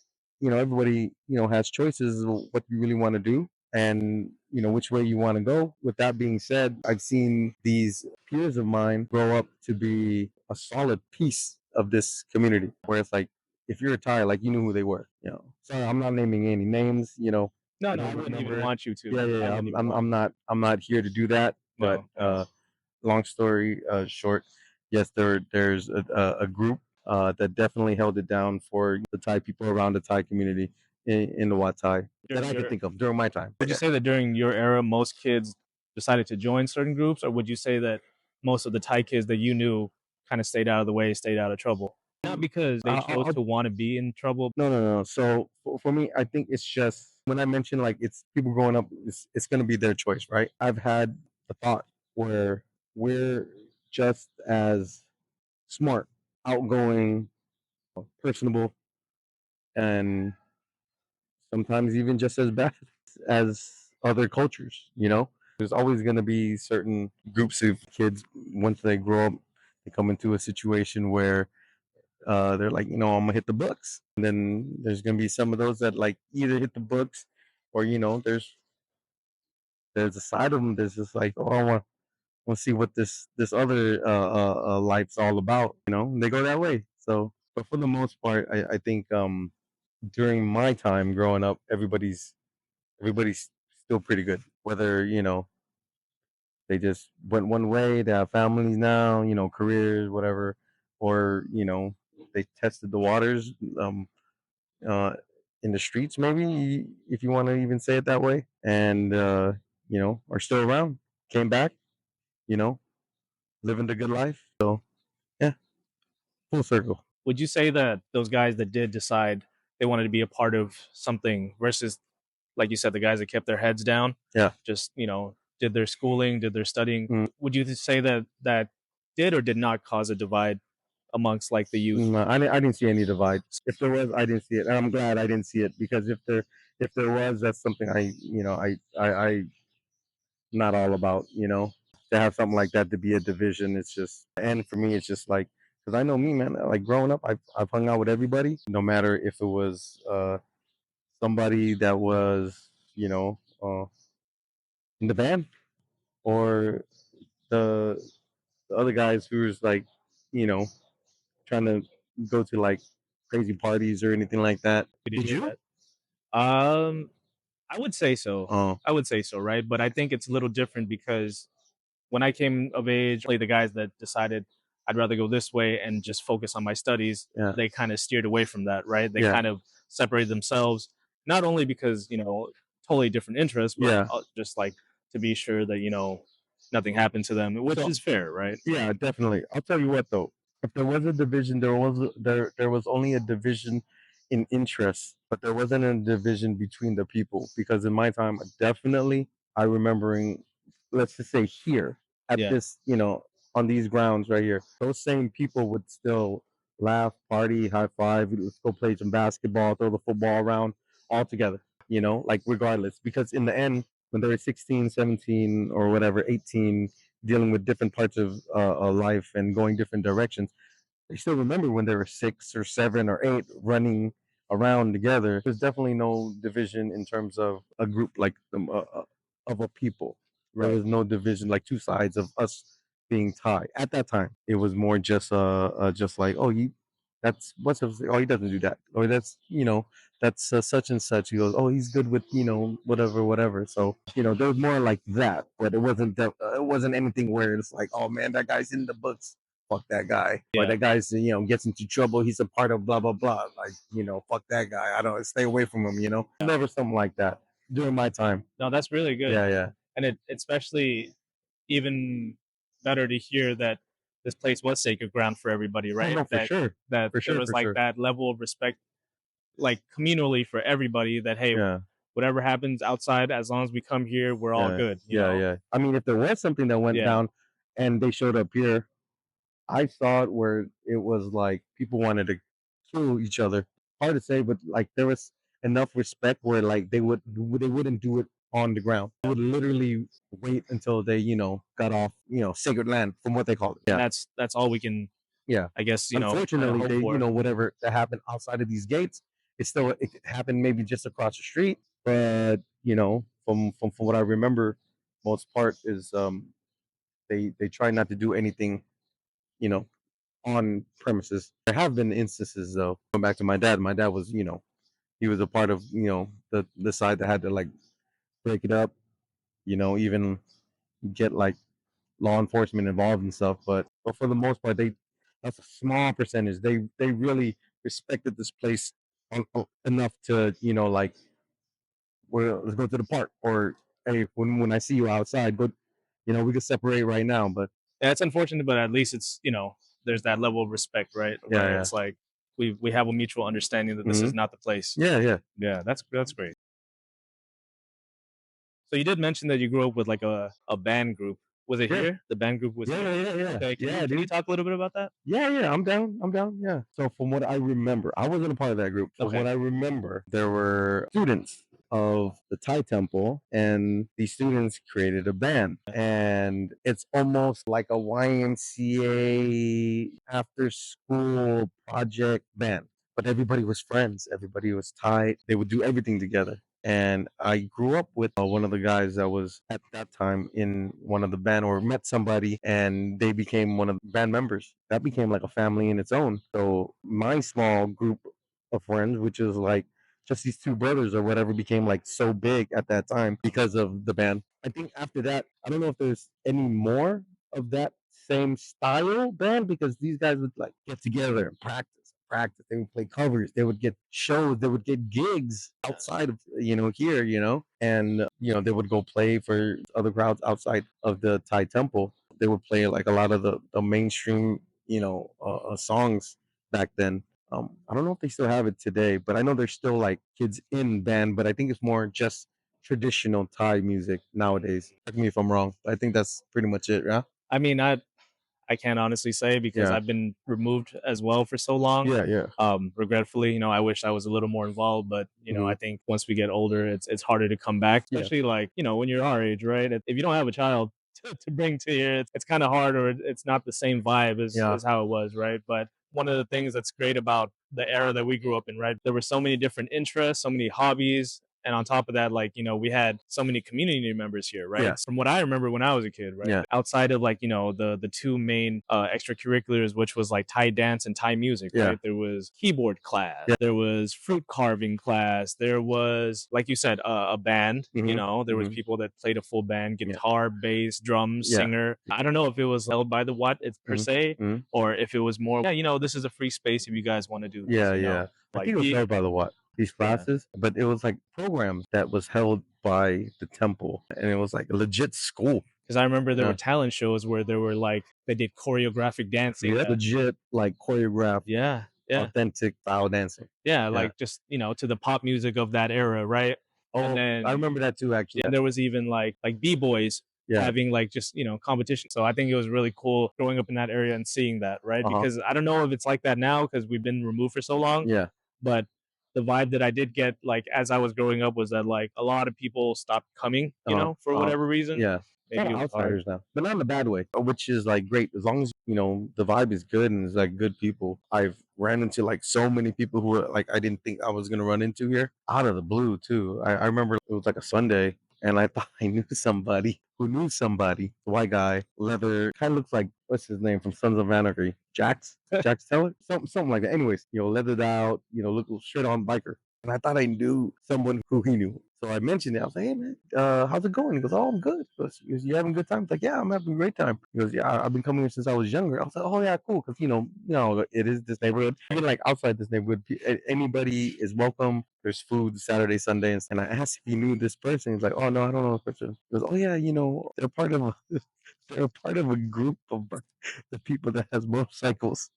everybody has choices of what you really want to do and which way you want to go. With that being said, I've seen these peers of mine grow up to be a solid piece of this community where it's like if you're a Thai, like you knew who they were. Sorry, I'm not naming any names. No, no, I Number, wouldn't even number. want you to. Yeah, yeah, I yeah. wouldn't I'm, even I'm, want I'm you to. not, I'm not here to do that. But No, no. long story short, yes, there's a group that definitely held it down for the Thai people around the Thai community in the Wat Thai that During I could your think of during my time. Would you say that during your era, most kids decided to join certain groups, or would you say that most of the Thai kids that you knew kind of stayed out of the way, stayed out of trouble? Not because they chose to want to be in trouble. No, no, no. So for me, I think it's just when I mention like it's people growing up, it's going to be their choice, right? I've had the thought where we're just as smart, outgoing, personable, and sometimes even just as bad as other cultures, you know? There's always going to be certain groups of kids once they grow up, they come into a situation where they're like, I'm gonna hit the books. And then there's gonna be some of those that like either hit the books or there's a side of them that's just like, oh, I want to see what this other life's all about. And they go that way. So, but for the most part, I think during my time growing up, everybody's still pretty good. Whether they just went one way, they have families now, careers, whatever, or they tested the waters. Uh, in the streets, maybe if you want to even say it that way, and are still around, came back, you know, living the good life. So yeah, full circle. Would you say that those guys that did decide they wanted to be a part of something versus, like you said, the guys that kept their heads down, Yeah. just did their schooling, did their studying? Mm. Would you say that that did or did not cause a divide amongst like the youth? No, I didn't see any divide. If there was, I didn't see it, and I'm glad I didn't see it because if there was, that's something I not all about. To have something like that to be a division, it's just, and for me, it's just like because I know me, man. Like growing up, I've hung out with everybody, no matter if it was somebody that was in the band or the the other guys who was like you know trying to go to like crazy parties or anything like that. Did Did you you? hear that? I would say so. Oh, I would say so, right? But I think it's a little different because when I came of age, the guys that decided I'd rather go this way and just focus on my studies, yeah, they kind of steered away from that, right? They yeah, kind of separated themselves, not only because, totally different interests, but yeah. just like to be sure that, nothing happened to them, which So is fair, right? yeah, definitely. I'll tell you what though. If there was a division, there was only a division in interests, but there wasn't a division between the people. Because in my time, definitely, I remembering, let's just say here at Yeah. this, on these grounds right here, those same people would still laugh, party, high five, let's go play some basketball, throw the football around, all together. Like regardless, because in the end, when they were 16, 17, or whatever, 18, dealing with different parts of life and going different directions. I still remember when there were 6 or 7 or 8 running around together. There's definitely no division in terms of a group like of a people. There Right. was no division like two sides of us being Thai at that time. It was more just like oh that's what's up, oh he doesn't do that or that's such and such. He goes oh he's good with whatever whatever. So there was more like that, but it wasn't anything where it's like oh man that guy's in the books, fuck that guy. Or Yeah. that guy's, gets into trouble. He's a part of blah blah blah. Like, fuck that guy. I don't stay away from him. Yeah. Never something like that during my time. No, that's really good. Yeah, yeah. And it especially even better to hear that this place was sacred ground for everybody, Oh right? no, for sure. That For there sure, was for like sure. that level of respect, like communally for everybody. That hey, Yeah. whatever happens outside, as long as we come here, we're all Yeah. good. Yeah, yeah. I mean if there was something that went Yeah. down and they showed up here, I saw it where it was like people wanted to kill each other. Hard to say, but like there was enough respect where like they wouldn't do it on the ground. They would literally wait until they got off sacred land from what they call it. And Yeah, that's all we can, yeah. I guess, kind of Unfortunately, hope they for. whatever that happened outside of these gates, it happened maybe just across the street. But from what I remember, most part is they try not to do anything you know on premises. There have been instances though. Going back to my dad. My dad was, he was a part of, the side that had to like break it up, even get like law enforcement involved and stuff. But for the most part, that's a small percentage. They really respected this place enough to, like, well, let's go to the park or hey, when I see you outside, go We could separate right now, but Yeah, it's unfortunate, but at least it's there's that level of respect, right? yeah, Where yeah. it's like we have a mutual understanding that this Hmm. is not the place. Yeah, yeah. Yeah, that's great. So you did mention that you grew up with like a band group. Was it Yeah. here? The band group was Yeah, here? yeah, yeah, yeah. Okay, Yeah, can you dude. talk a little bit about that? Yeah, yeah, I'm down. I'm down. Yeah. So from what I remember, I wasn't a part of that group. From Okay. what I remember, there were students of the Thai temple, and these students created a band. And it's almost like a YMCA after school project band. But everybody was friends. Everybody was tight. They would do everything together. And I grew up with one of the guys that was at that time in one of the band, or met somebody and they became one of the band members. That became like a family in its own. So my small group of friends, which is like just these two brothers or whatever, became like so big at that time because of the band. I think after that, I don't know if there's any more of that same style band, because these guys would like get together and practice. They would play covers. They would get shows. They would get gigs outside of here, and they would go play for other crowds outside of the Thai temple. They would play like a lot of the mainstream songs back then. I don't know if they still have it today, but I know there's still like kids in band, but I think it's more just traditional Thai music nowadays. Correct me if I'm wrong. I think that's pretty much it, yeah? I mean, I can't honestly say because Yeah. I've been removed as well for so long. Yeah, yeah. Regretfully, I wish I was a little more involved, but Hmm. I think once we get older, it's harder to come back, Yeah. especially like when you're our age, right? If you don't have a child to bring to here, it's kind of hard, or it's not the same vibe Yeah. as how it was, right? But one of the things that's great about the era that we grew up in, right? There were so many different interests, so many hobbies, and on top of that, like we had so many community members here, right? Yeah. From what I remember when I was a kid, right? Yeah. Outside of like the two main extracurriculars, which was like Thai dance and Thai music, Yeah. right? There was keyboard class, Yeah. there was fruit carving class, there was, like you said, a band. Hmm. There was Hmm. people that played a full band, Yeah. guitar, bass, drums, Yeah. singer. I don't know if it was held by the Wat it's per Hmm. se, Hmm. or if it was more, yeah, this is a free space if you guys want to do this, Yeah, yeah. I like think it was held by the what? These yeah. classes, but it was like programs that was held by the temple, and it was like a legit school. Because I remember there were Yeah. talent shows where there were like they did choreographic dancing. Yeah, legit like choreographed, Yeah, yeah, authentic style dancing. yeah. Yeah. Like just to the pop music of that era, right? And Oh, I then remember that too, actually. yeah, there was even like b boys Yeah. having like just competition. So I think it was really cool growing up in that area and seeing that, right? Uh-huh. Because I don't know if it's like that now because we've been removed for so long, Yeah. but the vibe that I did get like as I was growing up was that like a lot of people stopped coming, Uh-huh. for whatever reason. Yeah. A lot Maybe of it was hard. outsiders now, but not in a bad way, which is like great as long as the vibe is good and it's like good people. I've ran into like so many people who were like I didn't think I was gonna run into here out of the blue too. I remember it was like a Sunday, and I thought I knew somebody who knew somebody. White guy, leather, kind of looks like what's his name from Sons of Anarchy, Jax Teller, something like that. Anyways, leathered out, look straight on biker. And I thought I knew someone who he knew. So I mentioned it. I was like, hey, man, how's it going? He goes, oh, I'm good. He goes, you having a good time? I was like, yeah, I'm having a great time. He goes, yeah, I've been coming here since I was younger. I was like, oh, yeah, cool. Because, it is this neighborhood. Even like outside this neighborhood, anybody is welcome. There's food Saturday, Sunday. And I asked if he knew this person. He's like, oh, no, I don't know this person. He goes, oh, yeah, they're part of they're part of a group of the people that has motorcycles.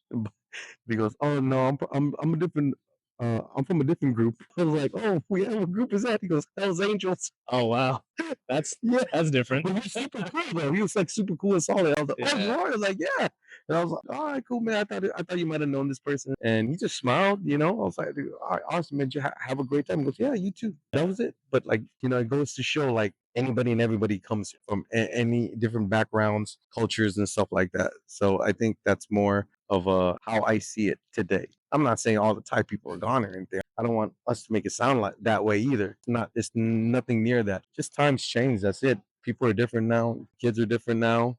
He goes, "Oh no, I'm a different. I'm from a different group." I was like, "Oh, what group is that?" He goes, "Hell's Angels." Oh wow, that's Yeah, that's different. but he was super cool though. He was like super cool and solid. I was like, "Oh, you Yeah. are?" I was like, "Yeah," and I was like, "All right, cool, man. I thought you might have known this person," and he just smiled. I was like, "Dude, all right, awesome, man. You have a great time." He goes, "Yeah, you too." That was it. But like, it goes to show like anybody and everybody comes from any different backgrounds, cultures, and stuff like that. So I think that's more of how I see it today. I'm not saying all the Thai people are gone or anything. I don't want us to make it sound like that way either. It's not. It's nothing near that. Just times change. That's it. People are different now. Kids are different now.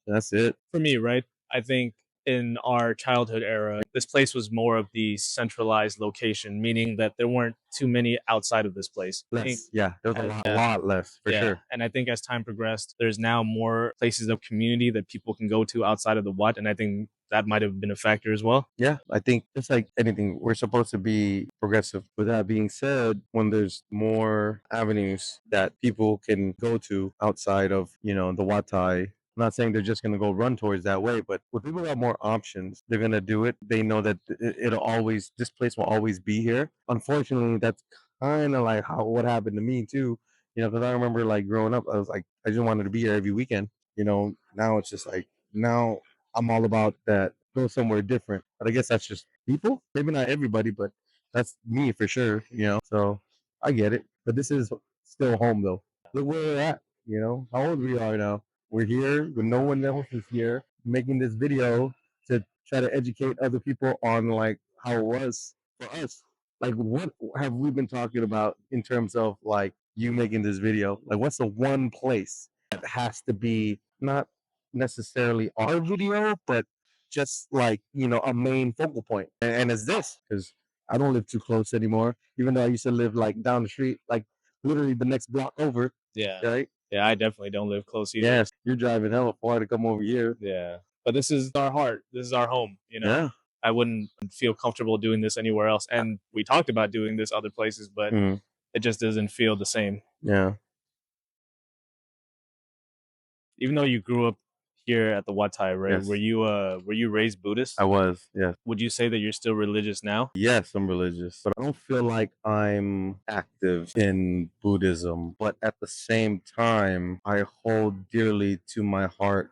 That's it. For me, right? I think in our childhood era, this place was more of the centralized location, meaning that there weren't too many outside of this place. Less, yeah, there was a lot less for Yeah, sure. and I think as time progressed, there's now more places of community that people can go to outside of the Wat, and I think that might have been a factor as well. Yeah, I think just like anything, we're supposed to be progressive. With that being said, when there's more avenues that people can go to outside of, the Wat Thai, I'm not saying they're just going to go run towards that way, but when people have more options, they're going to do it. They know that this place will always be here. Unfortunately, that's kind of like what happened to me too. Because I remember like growing up, I was like, I just wanted to be here every weekend. Now it's just like, now I'm all about that. Go somewhere different. But I guess that's just people. Maybe not everybody, but that's me for sure. So I get it. But this is still home though. Look where we're at. How old we are now. We're here when no one else is here, making this video to try to educate other people on like how it was for us. Like, what have we been talking about in terms of like you making this video? Like, what's the one place that has to be not necessarily our video, but just like, a main focal point? And it's this, because I don't live too close anymore, even though I used to live like down the street, like literally the next block over. Yeah. Right? Yeah, I definitely don't live close either. Yes, you're driving hella far to come over here. Yeah. But this is our heart. This is our home, Yeah. I wouldn't feel comfortable doing this anywhere else. And we talked about doing this other places, but it just doesn't feel the same. Yeah. Even though you grew up here at the Wat Thai, right? Yes. Were you raised Buddhist? I was, yes. Would you say that you're still religious now? Yes, I'm religious, but I don't feel like I'm active in Buddhism. But at the same time, I hold dearly to my heart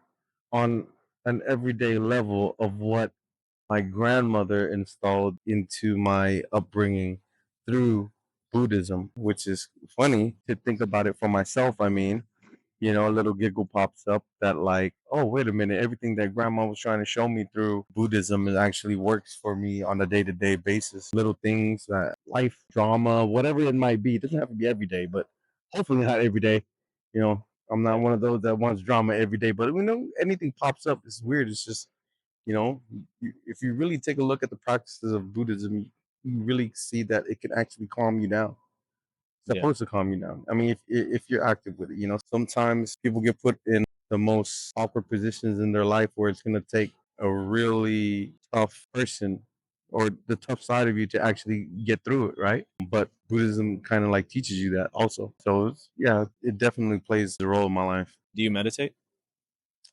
on an everyday level of what my grandmother installed into my upbringing through Buddhism, which is funny to think about it for myself. I mean, a little giggle pops up that like, oh, wait a minute, everything that grandma was trying to show me through Buddhism it actually works for me on a day-to-day basis. Little things that life drama, whatever it might be, it doesn't have to be every day, but hopefully not every day. I'm not one of those that wants drama every day, but anything pops up, it's weird. It's just, if you really take a look at the practices of Buddhism, you really see that it can actually calm you down. Supposed to calm you down. I mean, if you're active with it, sometimes people get put in the most awkward positions in their life where it's gonna take a really tough person or the tough side of you to actually get through it, right? But Buddhism kind of like teaches you that also. So yeah, it definitely plays a role in my life. Do you meditate?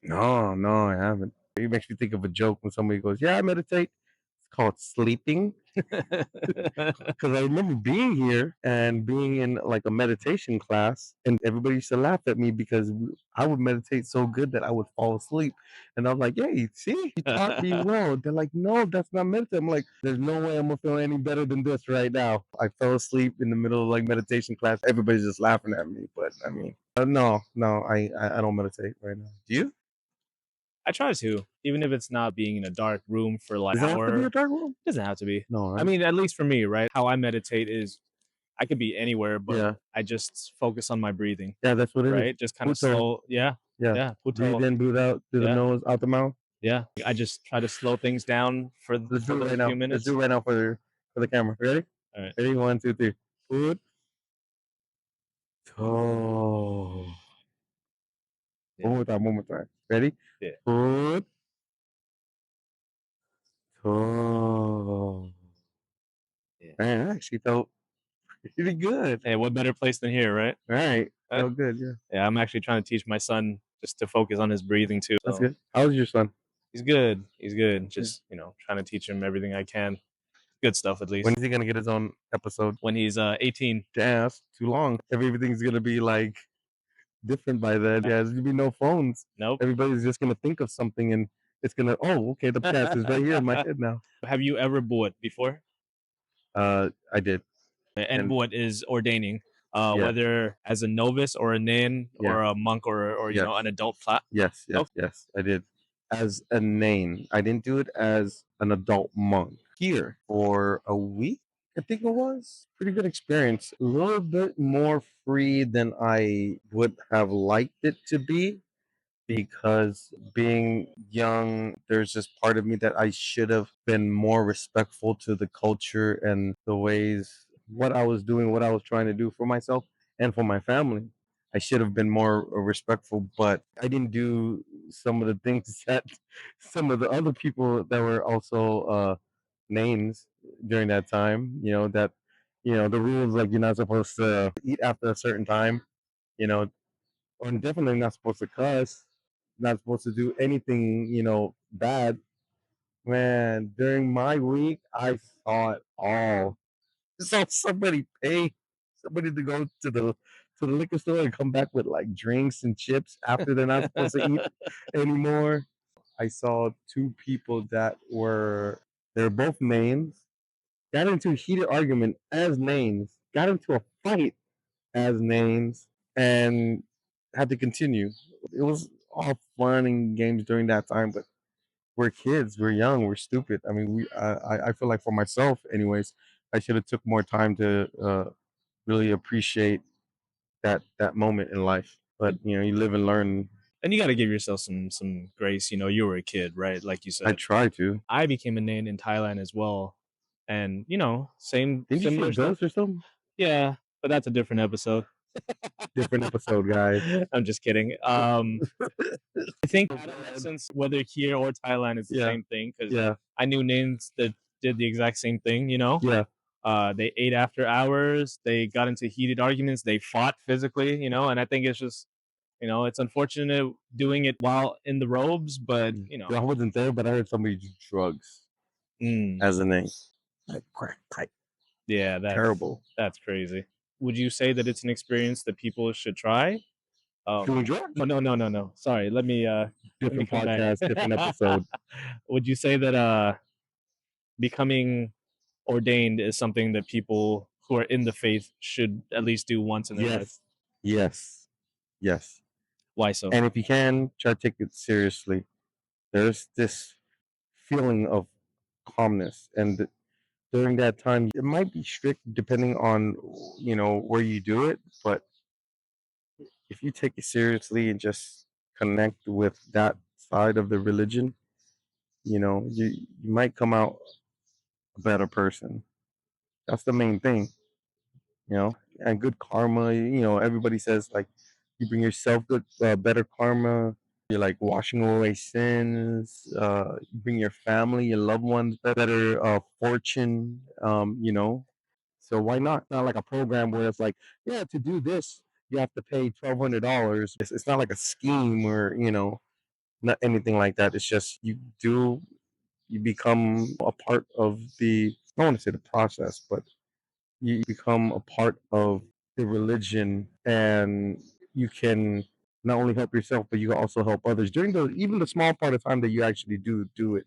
No, I haven't. It makes me think of a joke when somebody goes, "Yeah, I meditate." It's called sleeping. Because I remember being here and being in like a meditation class, and everybody used to laugh at me because I would meditate so good that I would fall asleep. And I'm like, "Hey, see, you taught me well." They're like, "No, that's not meditation." I'm like, "There's no way I'm gonna feel any better than this right now." I fell asleep in the middle of like meditation class. Everybody's just laughing at me. But I mean, no, I don't meditate right now. Do you? I try to, even if it's not being in a dark room for like Does an it have to be hour. a dark room? Doesn't have to be. No, I right? mean, at least for me, right? How I meditate is I could be anywhere, but Yeah, I just focus on my breathing, yeah, that's what it is. right? Just kind of Puto. slow. Yeah. Yeah. Yeah. Breathe Puto. in, breathe out through the Yeah. nose, out the mouth. Yeah. I just try to slow things down Let's for do it those right few now. Let's minutes. do it right now for the camera. Ready? All right. Ready? 1, 2, 3. Food. Oh. Yeah. One more time. Ready? Yeah. Food. Oh. Yeah. Man, I actually felt pretty good. Hey, what better place than here, right? All right. Uh, Felt good, yeah. yeah, I'm actually trying to teach my son just to focus on his breathing too. That's So good. How's your son? he's good. He's good. Yeah. Just, trying to teach him everything I can. Good stuff at When least. is he gonna get his own episode? When he's 18. Damn, that's too long. Everything's gonna be like different by then. Yeah, there's gonna be no phones. Nope. Everybody's just gonna think of something and it's gonna, oh, okay, the podcast is right here in my head now. Have you ever bought before? I did. And what is ordaining? Yeah. Whether as a novice or a nan Yeah. or a monk or Yes. an adult flat? Yes, Oh. yes, I did. As a name. I didn't do it as an adult monk. Here for a week, I think it was. Pretty good experience. A little bit more free than I would have liked it to be. because being young, there's just part of me that I should have been more respectful to the culture and the ways what I was doing, what I was trying to do for myself and for my family. I should have been more respectful, but I didn't do some of the things that some of the other people that were also names during that time. That the rules like you're not supposed to eat after a certain time. You know, or definitely not supposed to cuss, not supposed to do anything, bad. Man, during my week, I saw it all. I saw somebody pay somebody to go to the liquor store and come back with like drinks and chips after they're not supposed to eat anymore. I saw two people that they're both names, got into a heated argument as names, got into a fight as names, and had to continue. It was all fun and games during that time, but we're kids, we're young, we're stupid. I mean, I feel like for myself, anyways, I should have took more time to really appreciate that moment in life. But you live and learn. And you got to give yourself some grace. You were a kid, right? Like you I said, try to. I became a nan in Thailand as well, and same Didn't you see a similar stuff. ghost or something? Yeah, but that's a different episode. Different episode, guys. I'm just kidding. I think Oh, God. adolescence, whether here or Thailand, is the Yeah, same thing because yeah, I knew names that did the exact same thing. yeah. They ate after hours. They got into heated arguments. They fought physically. And I think it's just it's unfortunate doing it while in the robes, but I wasn't there, but I heard somebody do drugs mm, as a name. Like crack pipe. yeah, Terrible. that's crazy. Would you say that it's an experience that people should try? Doing drugs? No. Sorry, let me Different come back. podcast, different episode. Would you say that becoming ordained is something that people who are in the faith should at least do once in their life? Yes, yes, yes. Why so? And if you can, try to take it seriously. There's this feeling of calmness, and during that time, it might be strict depending on where you do it. But if you take it seriously and just connect with that side of the religion, you might come out a better person. That's the main thing. And good karma. Everybody says like you bring yourself good, better karma. You're like washing away sins. You bring your family, your loved ones, better fortune. So why not? Not like a program where it's like, yeah, to do this you have to pay $1,200. It's not like a scheme or not anything like that. It's just you become a part of I don't want to say the process, but you become a part of the religion, and you can not only help yourself but you can also help others during the even the small part of time that you actually do it.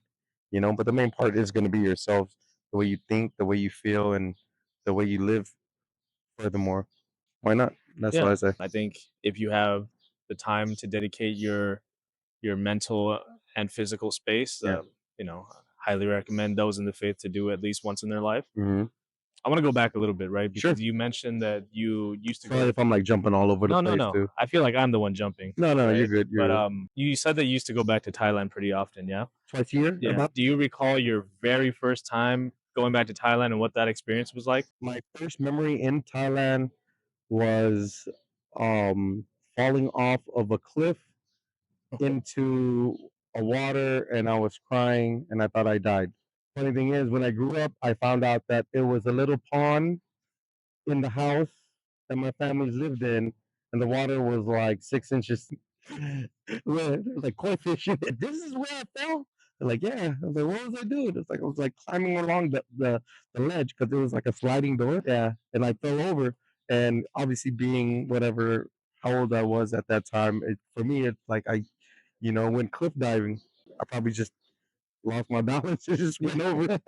But the main part is going to be yourself, the way you think, the way you feel, and the way you live. Furthermore, why not? That's what Yeah, I say. I think if you have the time to dedicate your mental and physical space, Yeah. highly recommend those in the faith to do at least once in their life. Hmm. I want to go back a little bit, right? Sure. Because you mentioned that you used to Sorry go. if I'm like jumping all over the No, no, place no. too. I feel like I'm the one jumping, No, no, you're right? good. But You're good. you said that you used to go back to Thailand pretty often, yeah? Twice a year, Yeah. about. Do you recall your very first time going back to Thailand and what that experience was like? My first memory in Thailand was um, falling off of a cliff into a water, and I was crying and I thought I died. Funny thing is, when I grew up, I found out that it was a little pond in the house that my family lived in, and the water was like 6 inches. Where there's like koi fish in it. This is where I fell. They're like, yeah. I was like, what was I doing? It's like I was like climbing along the ledge because it was like a sliding door. Yeah, and I fell over. And obviously, being whatever how old I was at that time, for me, it's like I went cliff diving. I probably just lost my balance and just went over.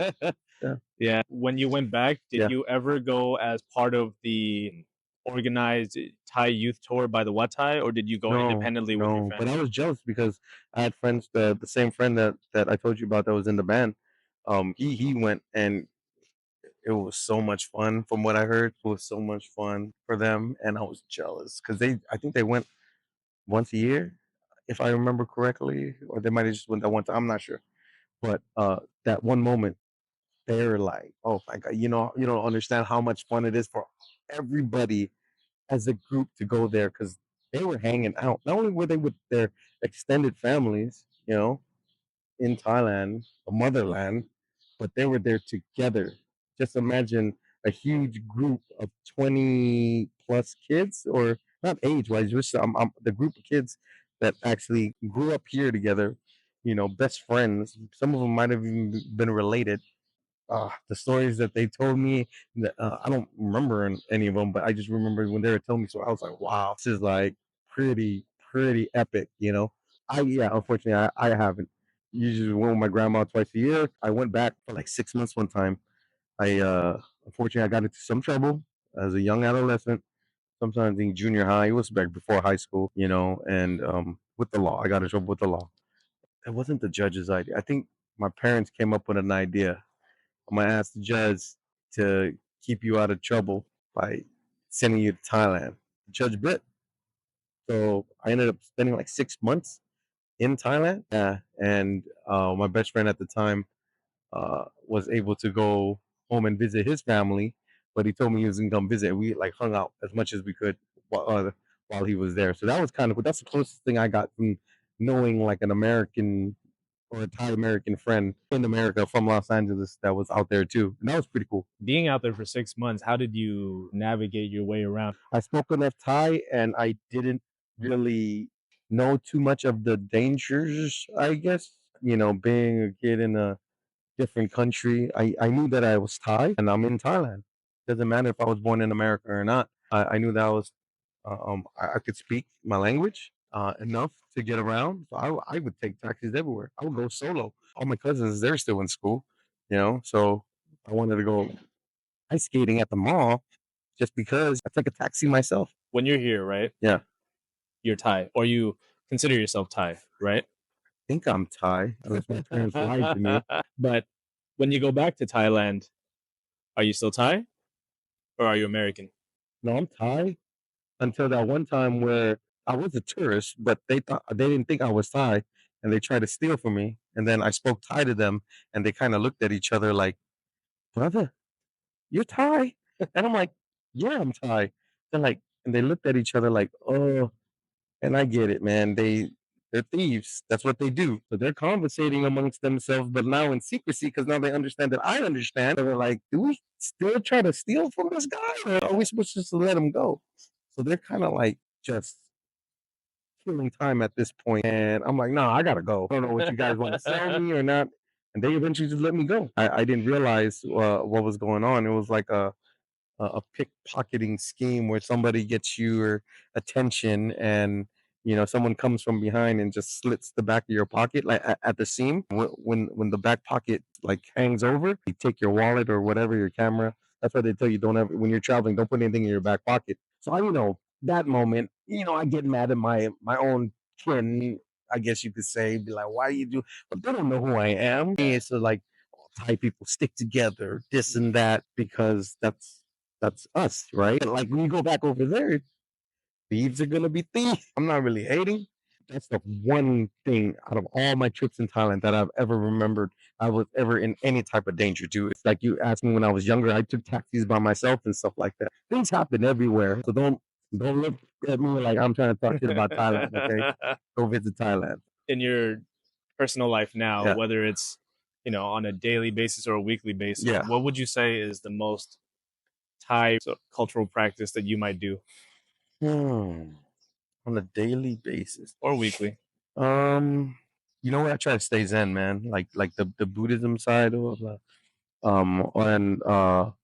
Yeah. Yeah. When you went back, did Yeah. you ever go as part of the organized Thai youth tour by the Wat Thai, or did you go No, independently with your no. But I family? was jealous because I had friends, the same friend that I told you about that was in the band. He went, and it was so much fun. From what I heard, it was so much fun for them, and I was jealous because I think they went once a year. if I remember correctly, or they might have just went that one time. I'm not sure, but that one moment, they're like, "Oh my god, you don't understand how much fun it is for everybody as a group to go there because they were hanging out. Not only were they with their extended families, in Thailand, the motherland, but they were there together. Just imagine a huge group of 20 plus kids, or not age wise, just the group of kids that actually grew up here together, best friends. Some of them might have even been related. The stories that they told me, I don't remember any of them, but I just remember when they were telling me. So I was like, wow, this is like pretty epic. Yeah, unfortunately, I haven't. Usually went with my grandma twice a year. I went back for like 6 months one time. Unfortunately, I got into some trouble as a young adolescent. Sometimes in junior high, it was back before high school, and with the law, I got in trouble with the law. It wasn't the judge's idea. I think my parents came up with an idea. I'm gonna ask the judge to keep you out of trouble by sending you to Thailand. The judge bit. So I ended up spending like 6 months in Thailand. Yeah, and my best friend at the time was able to go home and visit his family, but he told me he was gonna come visit. We like hung out as much as we could while he was there. So that was kind of that's the closest thing I got from knowing like an American or a Thai American friend in America from Los Angeles that was out there too, and that was pretty cool. Being out there for 6 months, how did you navigate your way around? I spoke enough Thai, and I didn't really know too much of the dangers. I guess being a kid in a different country. I knew that I was Thai and I'm in Thailand. Doesn't matter if I was born in America or not. I knew that I could speak my language enough to get around. So I would take taxis everywhere. I would go solo. All my cousins, they're still in school, so I wanted to go ice skating at the mall just because I took a taxi myself. When you're here, right? Yeah, I You're Thai, or you consider yourself Thai, right? think I'm Thai, unless my parents lied to me. But when you go back to Thailand, are you still Thai or are you American? No, I'm Thai. Until that one time where I was a tourist, but they didn't think I was Thai, and they tried to steal from me. And then I spoke Thai to them, and they kind of looked at each other like, "Brother, you're Thai," and I'm like, "Yeah, I'm Thai." They're like, and they looked at each other like, "Oh," and I get it, man. They're thieves. That's what they do. So they're conversating amongst themselves, but now in secrecy because now they understand that I understand. So they're like, "Do we still try to steal from this guy, or are we supposed to just let him go?" So they're kind of like just killing time at this point, and I'm like, "Nah, I gotta go. I don't know what you guys want to sell me or not." And they eventually just let me go. I didn't realize what was going on. It was like a pickpocketing scheme where somebody gets your attention, and someone comes from behind and just slits the back of your pocket like at the seam. When the back pocket like hangs over, you take your wallet or whatever, your camera. That's why they tell you don't ever, when you're traveling, don't put anything in your back pocket. So that moment, I get mad at my own kin, I guess you could say, be like, why you do? But they don't know who I am. It's like Thai people stick together, this and that, because that's us, right? Like when you go back over there, thieves are gonna be thieves. I'm not really hating. That's the one thing out of all my trips in Thailand that I've ever remembered I was ever in any type of danger to. It's like you asked me when I was younger, I took taxis by myself and stuff like that. Things happen everywhere. So don't look at me like I'm trying to talk shit about Thailand, okay? Go visit Thailand. In your personal life now, Yeah. whether it's on a daily basis or a weekly basis, Yeah. what would you say is the most Thai cultural practice that you might do, Hmm. On a daily basis. or weekly? Um, you know what? I try to stay zen, man. Like the Buddhism side of and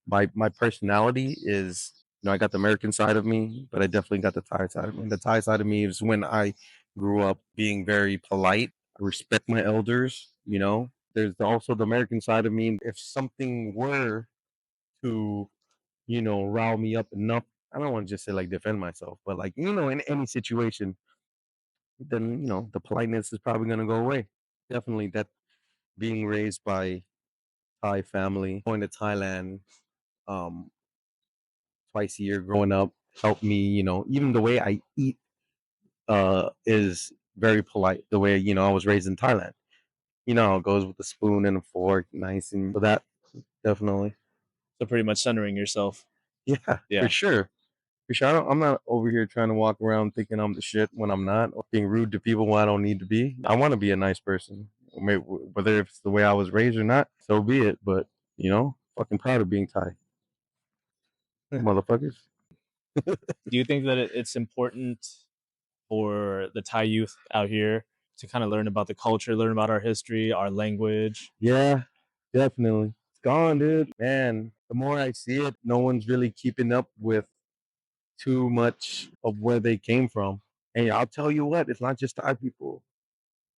my personality is I got the American side of me, but I definitely got the Thai side of me. The Thai side of me is when I grew up being very polite. I respect my elders. There's also the American side of me. If something were to rile me up enough, I don't want to just say like defend myself, but like in any situation, then the politeness is probably going to go away. Definitely that being raised by Thai family, going to Thailand um twice a year growing up helped me, even the way I eat is very polite. The way I was raised in Thailand. You know how it goes with the spoon and a fork, nice, and so that definitely. So pretty much centering yourself. Yeah, for Yeah. sure. For sure. I'm not over here trying to walk around thinking I'm the shit when I'm not, or being rude to people when I don't need to be. I want to be a nice person, whether it's the way I was raised or not. So be it. But fucking proud of being Thai, motherfuckers. Do you think that it's important for the Thai youth out here to kind of learn about the culture, learn about our history, our language? Yeah, definitely. It's gone, dude. Man, the more I see it, no one's really keeping up with too much of where they came from. And I'll tell you what, it's not just Thai people,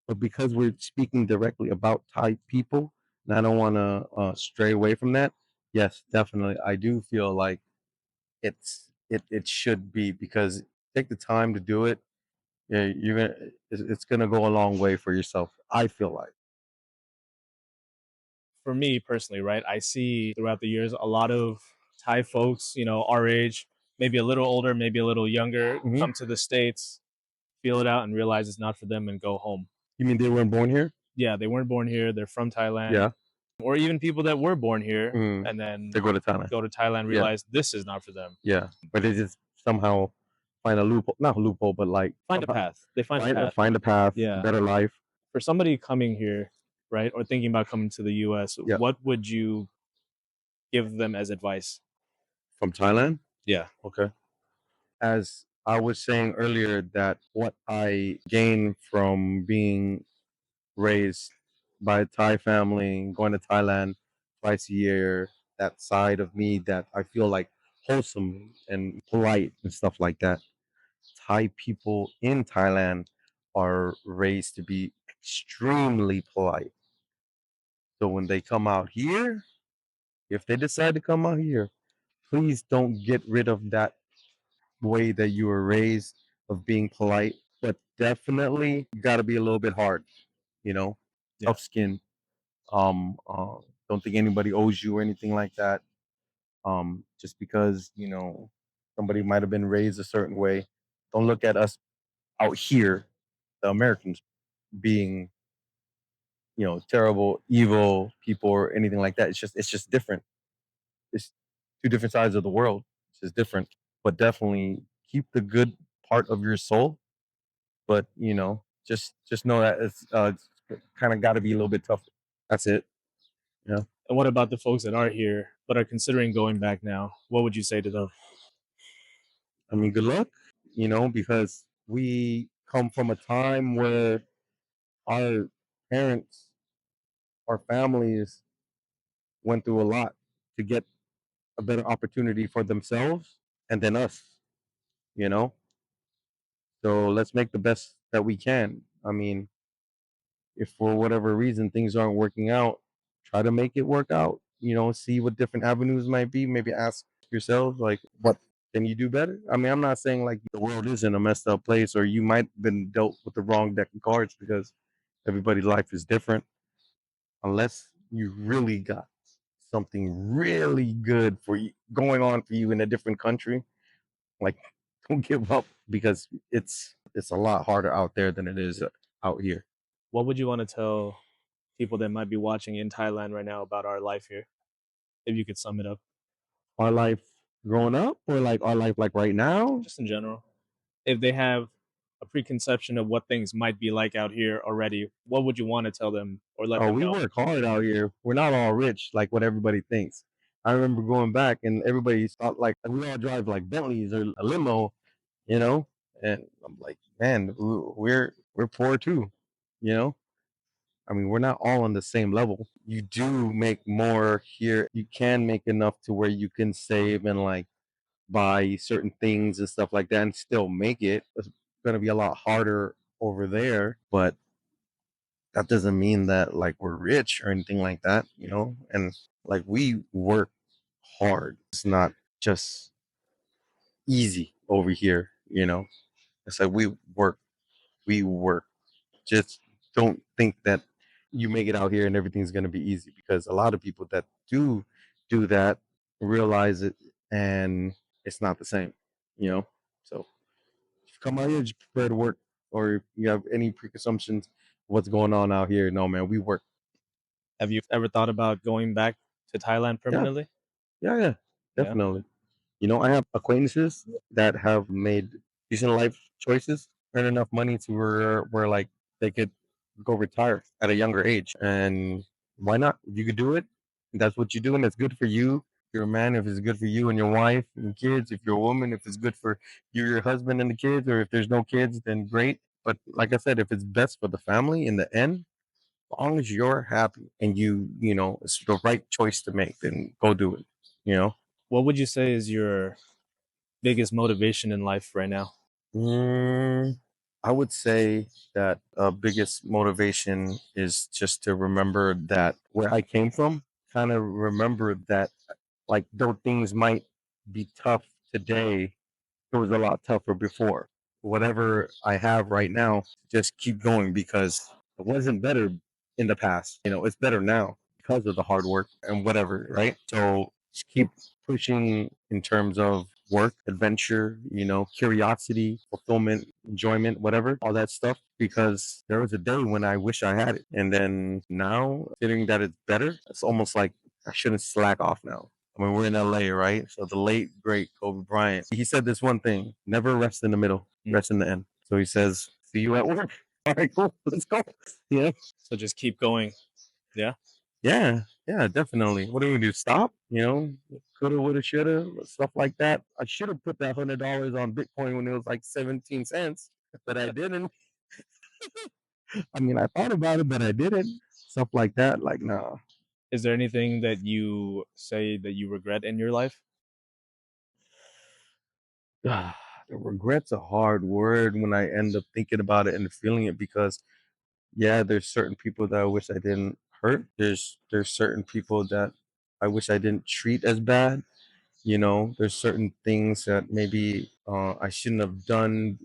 but because we're speaking directly about Thai people, and I don't want to stray away from that. Yes, definitely, I do feel like it should be, because take the time to do it. Yeah, it's gonna go a long way for yourself. I feel like. For me personally, right, I see throughout the years a lot of Thai folks, our age, maybe a little older, maybe a little younger, Hmm. come to the States, feel it out, and realize it's not for them and go home. You mean they weren't born here? Yeah, they weren't born here, they're from Thailand, Yeah. or even people that were born here Mm. and then They go to Thailand. go to Thailand, Yeah. realize this is not for them. Yeah, but they just somehow find a loophole, not a loophole, but like Find a path. They find a path. find a path, Yeah. better life. For somebody coming here, right, or thinking about coming to the US, Yeah, what would you give them as advice? from Thailand. Yeah. Okay. As I was saying earlier, that what I gained from being raised by a Thai family, going to Thailand twice a year, that side of me that I feel like wholesome and polite and stuff like that. Thai people in Thailand are raised to be extremely polite. So when they come out here, if they decide to come out here, please don't get rid of that way that you were raised of being polite. But definitely, you got to be a little bit hard, you know, Yeah. tough skin. Don't think anybody owes you or anything like that. Just because somebody might have been raised a certain way. Don't look at us out here, the Americans, being terrible, evil people or anything like that. It's just different. It's two different sides of the world. It's just different. But definitely keep the good part of your soul. But just know that it's kind of got to be a little bit tougher. That's it. Yeah. And what about the folks that are here but are considering going back now? What would you say to them? I mean, good luck. Because we come from a time where our parents, our families went through a lot to get a better opportunity for themselves and then us. You know, so let's make the best that we can. I mean, if for whatever reason things aren't working out, try to make it work out. See what different avenues might be. Maybe ask yourselves, like, what can you do better? I mean, I'm not saying like the world is in a messed up place or you might have been dealt with the wrong deck of cards, because everybody's life is different. Unless you really got something really good for you going on for you in a different country, like, don't give up, because it's a lot harder out there than it is out here. What would you want to tell people that might be watching in Thailand right now about our life here? If you could sum it up, Our life growing up, or like our life like right now? just in general. If they have a preconception of what things might be like out here already, what would you want to tell them or let Oh, them we know? work hard out here. We're not all rich like what everybody thinks. I remember going back and everybody thought like we all drive like Bentleys or a limo, you know, and I'm like, man, we're poor too, you know. I mean, we're not all on the same level. You do make more here. You can make enough to where you can save and like buy certain things and stuff like that and still make it. It's going to be a lot harder over there, but that doesn't mean that like we're rich or anything like that, And like we work hard. It's not just easy over here. It's like we work. Just don't think that you make it out here and everything's going to be easy, because a lot of people that do that realize it, and it's not the same. So if you come out here, just prepare to work. or if you have any preconceptions of what's going on out here. No, man, we work. Have you ever thought about going back to Thailand Yeah, permanently? yeah, Yeah. definitely. I have acquaintances that have made decent life choices, earn enough money to where like they could go retire at a younger age. And why not? If you could do it, that's what you do, and it's good for you. If you're a man, if it's good for you and your wife and kids. If you're a woman, if it's good for you, your husband and the kids, or if there's no kids, then great. But like I said, if it's best for the family in the end, as long as you're happy and it's the right choice to make, then go do it. You know. What would you say is your biggest motivation in life right now? Mm, I would say that biggest motivation is just to remember that where I came from, kind of remember that, like, though things might be tough today, it was a lot tougher before. Whatever I have right now, just keep going because it wasn't better in the past. It's better now because of the hard work and whatever, right? So just keep pushing in terms of work, adventure, curiosity, fulfillment, enjoyment, whatever, all that stuff. Because there was a day when I wish I had it. And then now, considering that it's better, it's almost like I shouldn't slack off now. I mean, we're in LA, right? So the late, great Kobe Bryant, he said this one thing: never rest in the middle, rest in the end. So he says, see you at work. All right, cool. Let's go. Yeah. So just keep going. Yeah. Yeah. Yeah, definitely. What do we do? Stop? Coulda, woulda, shoulda, stuff like that. I should have put that $100 on Bitcoin when it was like 17 cents, but I didn't. I mean, I thought about it, but I didn't. Stuff like that. Like, nah. Is there anything that you say that you regret in your life? Regret's a hard word when I end up thinking about it and feeling it because yeah, there's certain people that I wish I didn't hurt. There's certain people that I wish I didn't treat as bad. There's certain things that maybe I shouldn't have done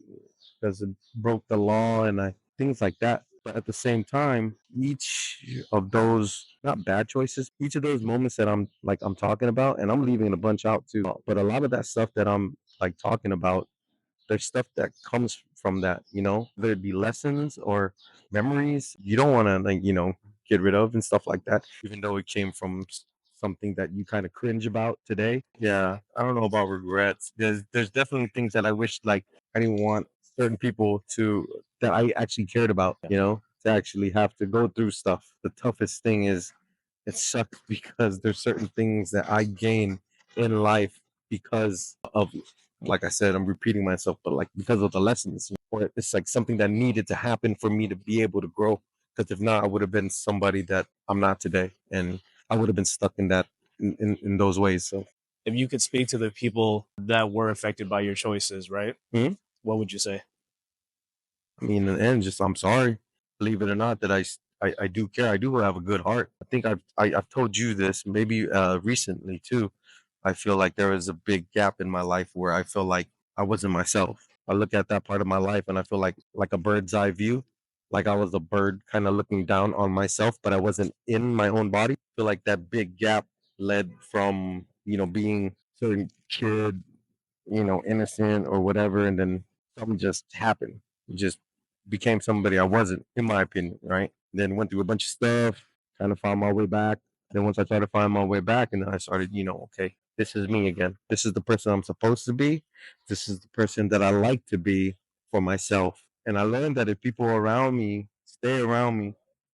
because it broke the law and I things like that. But at the same time, each of those not bad choices, each of those moments that I'm talking about, and I'm leaving a bunch out too. But a lot of that stuff that I'm like talking about, there's stuff that comes from that, whether it be lessons or memories you don't want to get rid of and stuff like that, even though it came from something that you kind of cringe about today. Yeah, I don't know about regrets. There's definitely things that I wish like I didn't want certain people to that I actually cared about, to actually have to go through stuff. The toughest thing is it sucks because there's certain things that I gain in life because of, like I said, I'm repeating myself, but like because of the lessons, or it's like something that needed to happen for me to be able to grow. Because if not, I would have been somebody that I'm not today, and I would have been stuck in that in those ways. So, If you could speak to the people that were affected by your choices, right? mhm. What would you say? I mean, in the end, just I'm sorry. Believe it or not, that I do care. I do have a good heart. I think I've told you this maybe recently too. I feel like there was a big gap in my life where I feel like I wasn't myself. I look at that part of my life and I feel like a bird's eye view, like I was a bird kind of looking down on myself, but I wasn't in my own body. I feel like that big gap led from being certain kid, innocent or whatever, and then something just happened. Just became somebody I wasn't, in my opinion, right? Then went through a bunch of stuff, kind of found my way back. Then once I started finding my way back, and then I started, okay, this is me again. This is the person I'm supposed to be. This is the person that I like to be for myself. And I learned that if people around me stay around me,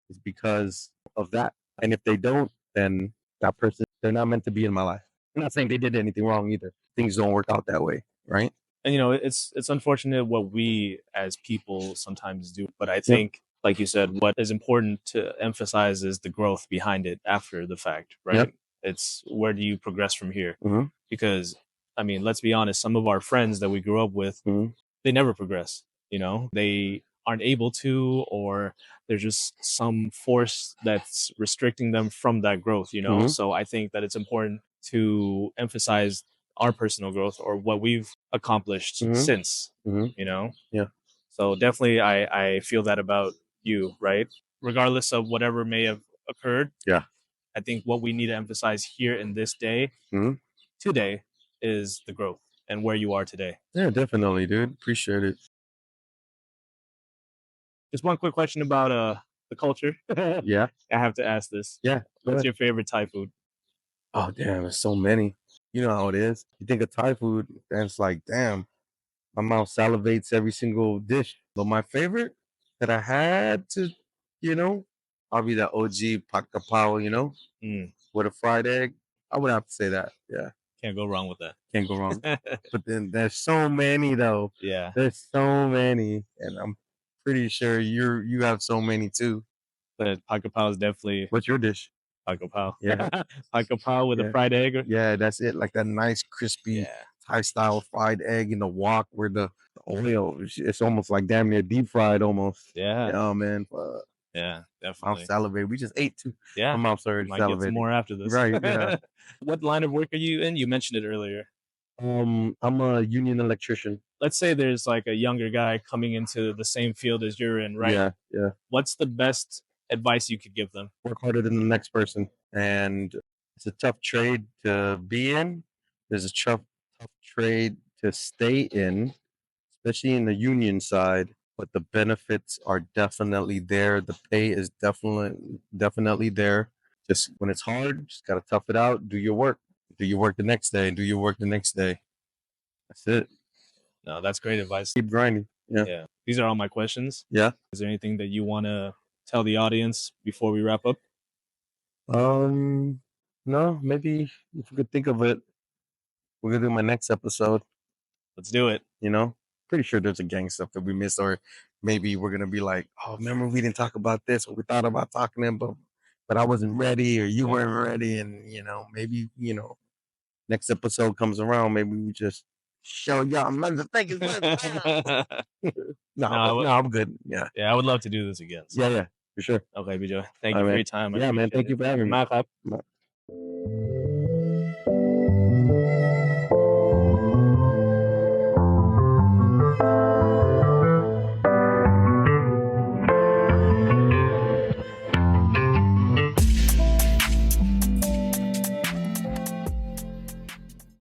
it's because of that. And if they don't, then that person, they're not meant to be in my life. I'm not saying they did anything wrong either. Things don't work out that way, right? And it's unfortunate what we as people sometimes do, but I Yep. think, like you said, what is important to emphasize is the growth behind it after the fact, Yep. right? It's where do you progress from here? Mm-hmm. Because I mean, let's be honest, some of our friends that we grew up with, Mm-hmm. they never progress. They aren't able to, or there's just some force that's restricting them from that growth. Mm-hmm. So I think that it's important to emphasize our personal growth or what we've accomplished Mm-hmm. since, Mm-hmm. you know? Yeah. So definitely I feel that about you, right? Regardless of whatever may have occurred, Yeah. I think what we need to emphasize here in this day, Mm-hmm. today, is the growth and where you are today. Yeah, definitely, dude. Appreciate it. Just one quick question about the culture. Yeah. I have to ask this. Yeah. Go What's ahead. your favorite Thai food? Oh damn, there's so many. You know how it is. You think of Thai food, and it's like, damn, my mouth salivates every single dish. But my favorite that I had to, you know, I'll be that OG pat kapao, you know, Mm, with a fried egg. I would have to say that. Yeah, can't go wrong with can't go wrong. that. But then there's so many though. Yeah, There's so many, and I'm pretty sure you have so many too. but Pat Pao is definitely What's your dish? Pat Pao. Yeah, Pat Pao with a yeah, fried egg. yeah. That's it. Like that nice crispy Yeah, Thai style fried egg in the wok where the oil it's almost like damn near deep fried almost. yeah, Yeah, man. yeah, I'm definitely. salivating. We just ate too. My Yeah, mom's already might get some salivating. more after this. Right, yeah. What line of work are you in? You mentioned it earlier. I'm a union electrician. Let's say there's like a younger guy coming into the same field as you're in, right? Yeah, yeah. What's the best advice you could give them? Work harder than the next person. And it's a tough trade to be in. There's a tough trade to stay in, especially in the union side. But the benefits are definitely there. The pay is definitely there. Just when it's hard, just gotta tough it out. Do your work. Do your work the next day. Do your work the next day. That's it. No, that's great advice. Keep grinding. Yeah. Yeah. These are all my questions. Yeah. Is there anything that you want to tell the audience before we wrap up? No, maybe if you could think of it, we're gonna do my next episode. Let's do it. You know, pretty sure there's a gang stuff that we missed, or maybe we're gonna be like, oh, remember we didn't talk about this, or we thought about talking about, but I wasn't ready, or you weren't ready, and maybe next episode comes around, maybe we just show y'all motherfuckers. No, I'm good. Yeah, I would love to do this again. So. yeah, for sure. Okay, Bijoy. Thank All you right, for man. your time. Yeah, man. Thank you for having me. Mark up.